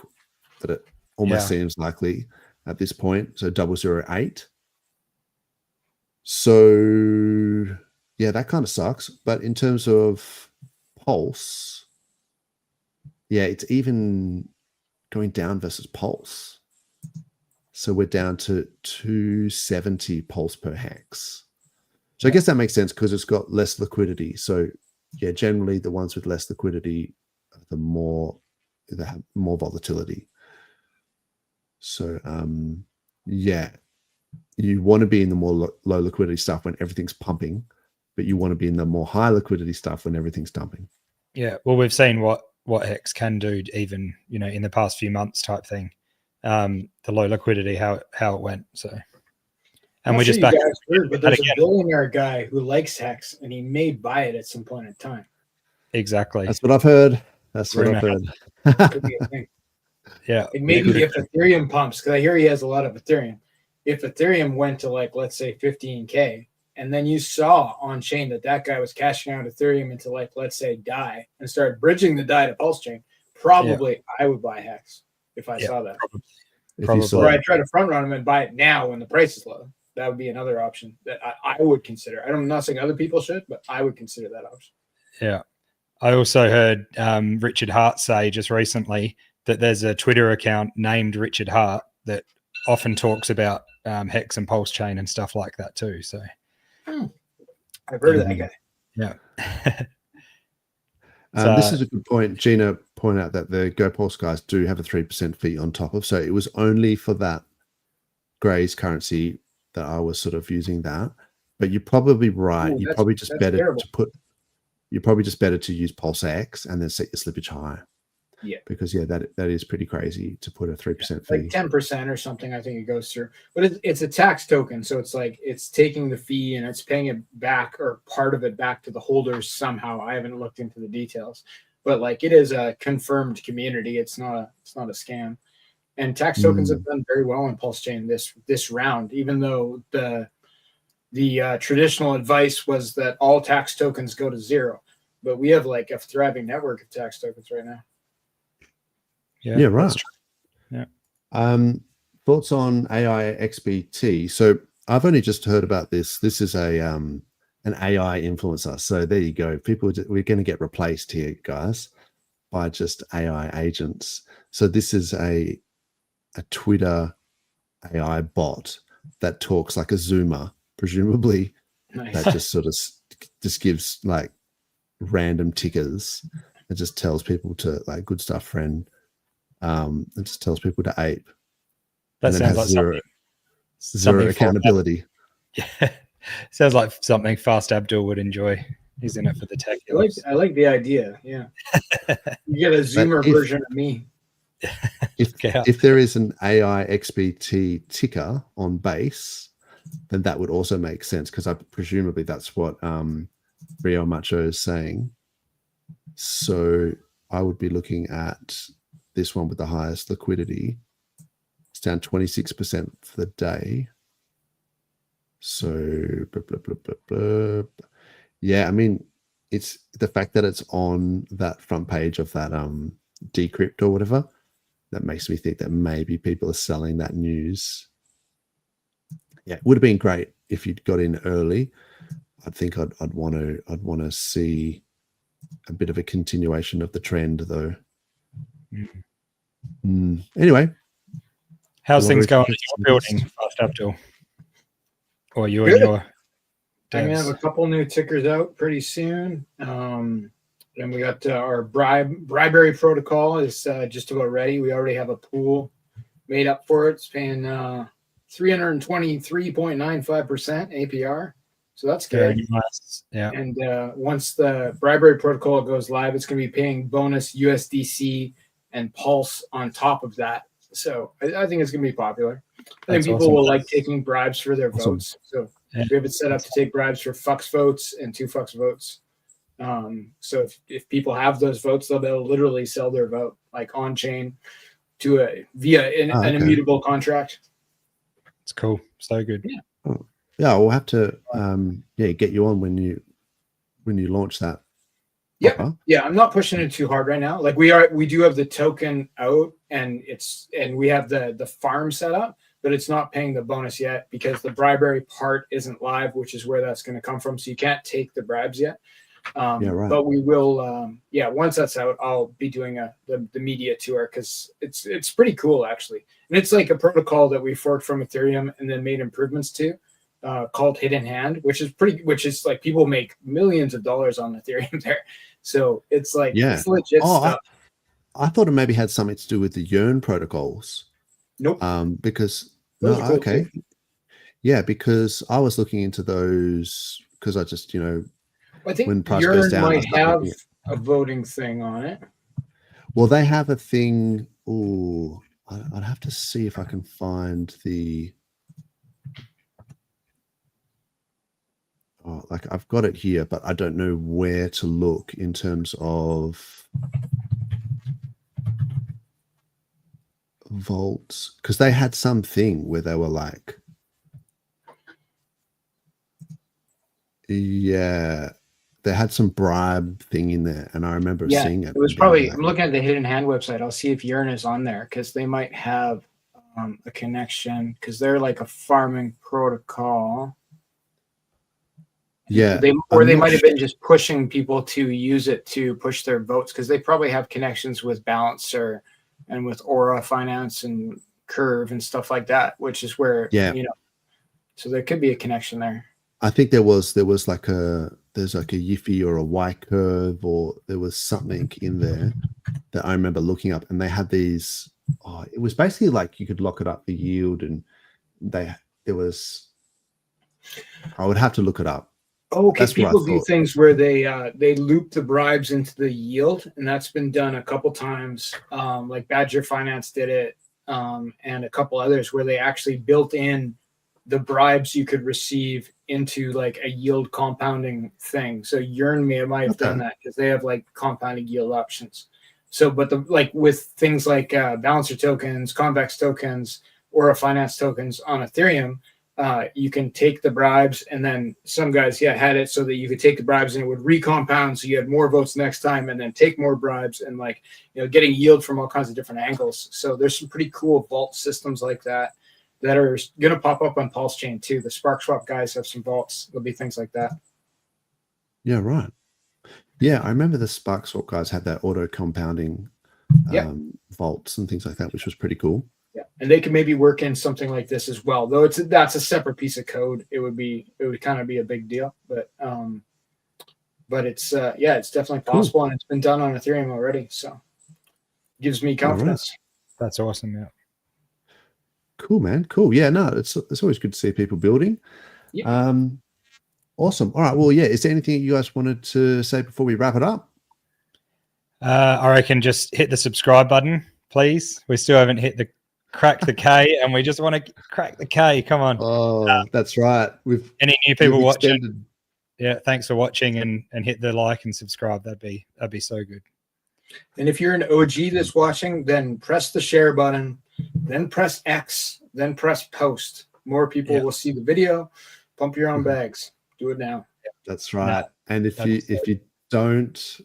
that it almost seems likely at this point. So 008. So yeah, that kind of sucks. But in terms of Pulse, yeah, it's even going down versus Pulse. So we're down to 270 Pulse per hex. So I guess that makes sense because it's got less liquidity. So yeah, generally the ones with less liquidity, they have more volatility. So yeah, you want to be in the more low liquidity stuff when everything's pumping, but you want to be in the more high liquidity stuff when everything's dumping. Yeah, well, we've seen what Hex can do, even in the past few months, type thing. The low liquidity, how it went. So, and we're just back. But there's a billionaire guy who likes Hex, and he may buy it at some point in time. Exactly. That's what I've heard. Could be a thing. Yeah. And maybe if Ethereum pumps, because I hear he has a lot of Ethereum. If Ethereum went to let's say 15K, and then you saw on chain that guy was cashing out Ethereum into let's say DAI and started bridging the DAI to PulseChain, probably I would buy Hex if I saw that. Probably. Or I'd try to front run him and buy it now when the price is low. That would be another option that I would consider. I'm not saying other people should, but I would consider that option. Yeah. I also heard Richard Hart say just recently that there's a Twitter account named Richard Hart that often talks about Hex and PulseChain and stuff like that too. So I've heard of that guy. Yeah. This is a good point. Gina pointed out that the GoPulse guys do have a 3% fee on top of. So it was only for that Gray's currency that I was sort of using that. But you're probably right. Ooh, you're probably just better terrible. to use PulseX and then set your slippage high. Yeah. Because that is pretty crazy to put a 3% fee. Like 10% or something, I think it goes through. But it's a tax token, so it's like it's taking the fee and it's paying it back, or part of it back to the holders somehow. I haven't looked into the details, but like it is a confirmed community. It's not a scam. And tax tokens have done very well in PulseChain this round, even though the traditional advice was that all tax tokens go to zero. But we have like a thriving network of tax tokens right now. Yeah, right. Yeah. Thoughts on AEST? So I've only just heard about this. This is an AI influencer. So there you go. We're going to get replaced here, guys, by just AI agents. So this is a Twitter AI bot that talks like a Zoomer, presumably. Nice. That just sort of just gives like random tickers. It just tells people to like good stuff, friend. It just tells people to ape. That sounds like zero accountability. Yeah, sounds like something Fast Abdul would enjoy. He's in it for the tech. I like the idea. Yeah, you get a Zoomer version of me. If there is an AEST ticker on base, then that would also make sense, because presumably that's what Rio Macho is saying. So I would be looking at this one with the highest liquidity. It's down 26% for the day. So yeah, I mean, it's the fact that it's on that front page of that Decrypt or whatever that makes me think that maybe people are selling that news. Yeah, it would have been great if you'd got in early. I think I'd want to see a bit of a continuation of the trend, though. Anyway, how's things going in your building, Fast Abdul? Or you and your devs? I'm gonna have a couple new tickers out pretty soon. And we got our bribery protocol is just about ready. We already have a pool made up for it. It's paying 323.95% APR. So that's good. Very nice. Yeah. And once the bribery protocol goes live, it's going to be paying bonus USDC and Pulse on top of that. So I think it's going to be popular. I think people will like taking bribes for their votes. So we have it set up to take bribes for fucks votes and 2 fucks votes. So if people have those votes, they'll be able to literally sell their vote like on chain via an immutable contract. It's cool. So good. Yeah. Yeah, we'll have to get you on when you launch that. Yeah. Yeah, I'm not pushing it too hard right now. Like we do have the token out and we have the farm set up, but it's not paying the bonus yet because the bribery part isn't live, which is where that's going to come from. So you can't take the bribes yet. Right. But we will once that's out, I'll be doing the media tour because it's pretty cool actually. And it's like a protocol that we forked from Ethereum and then made improvements to. Called Hidden Hand, which is like people make millions of dollars on Ethereum there. So it's like it's legit stuff. I thought it maybe had something to do with the Yearn protocols. Nope. Because cool okay. Too. Yeah, because I was looking into those because I just I think when price goes down, might have a voting thing on it. Well, they have a thing. Oh, I'd have to see if I can find the. Oh, like I've got it here, but I don't know where to look in terms of vaults, because they had something where they were like, they had some bribe thing in there, and I remember seeing it. It was probably. I'm looking at the Hidden Hand website. I'll see if Yearn is on there because they might have a connection because they're like a farming protocol. Yeah, they might have been just pushing people to use it to push their votes because they probably have connections with Balancer and with Aura Finance and Curve and stuff like that, which is where so there could be a connection there. I think there's like a Yiffy or a Y curve, or there was something in there that I remember looking up, and they had these. Oh, it was basically like you could lock it up the yield, and there was. I would have to look it up. Okay, people do things where they loop the bribes into the yield, and that's been done a couple times. Like Badger Finance did it, and a couple others where they actually built in the bribes you could receive into like a yield compounding thing. So Yearn might have done that because they have like compounding yield options. So, but like with things like balancer tokens, convex tokens, Aura Finance tokens on Ethereum, you can take the bribes, and then some guys, had it so that you could take the bribes and it would recompound, so you had more votes next time, and then take more bribes, and like getting yield from all kinds of different angles. So there's some pretty cool vault systems like that are going to pop up on PulseChain too. The SparkSwap guys have some vaults. There'll be things like that. Yeah, right. Yeah, I remember the SparkSwap guys had that auto compounding vaults and things like that, which was pretty cool. Yeah, and they can maybe work in something like this as well. Though that's a separate piece of code. It would kind of be a big deal, but it's it's definitely possible, and it's been done on Ethereum already. So gives me confidence. Right. That's awesome. Yeah. Cool, man. Cool. Yeah, no, it's always good to see people building. Yep. Awesome. All right. Well, yeah. Is there anything you guys wanted to say before we wrap it up? I reckon just hit the subscribe button, please. We still haven't hit the crack the K, and we just want to crack the K. Come on. Oh, that's right. Any new people watching? Yeah, thanks for watching, and hit the like and subscribe. That'd be so good. And if you're an OG that's watching, then press the share button, then press X, then press post. More people will see the video. Pump your own bags. Do it now. That's right. And if you don't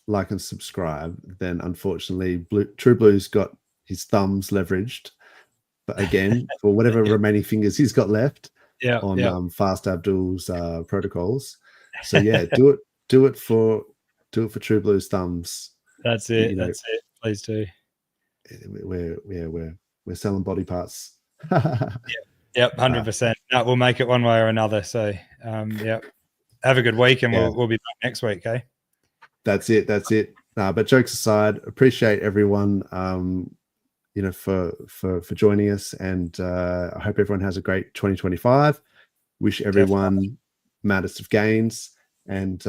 like and subscribe, then unfortunately True Blue's got his thumbs leveraged, but again, for whatever remaining fingers he's got left on Fast Abdul's protocols. So yeah, do it for True Blue's thumbs. That's it. That's it. Please do. We're selling body parts. Yep, 100%. No, we'll make it one way or another. So, have a good week, and we'll be back next week. Okay. That's it. But jokes aside, appreciate everyone, for joining us, and I hope everyone has a great 2025. Wish everyone maddest of gains, and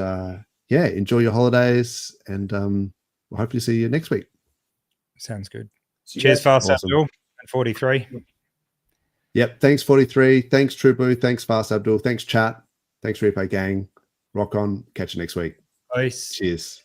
enjoy your holidays, and we'll hopefully see you next week. Sounds good. Cheers, Fast Abdul and 43. Yep. Thanks, 43. Thanks, True Blue. Thanks, Fast Abdul. Thanks, chat. Thanks, Replay Gang. Rock on. Catch you next week. Peace. Cheers.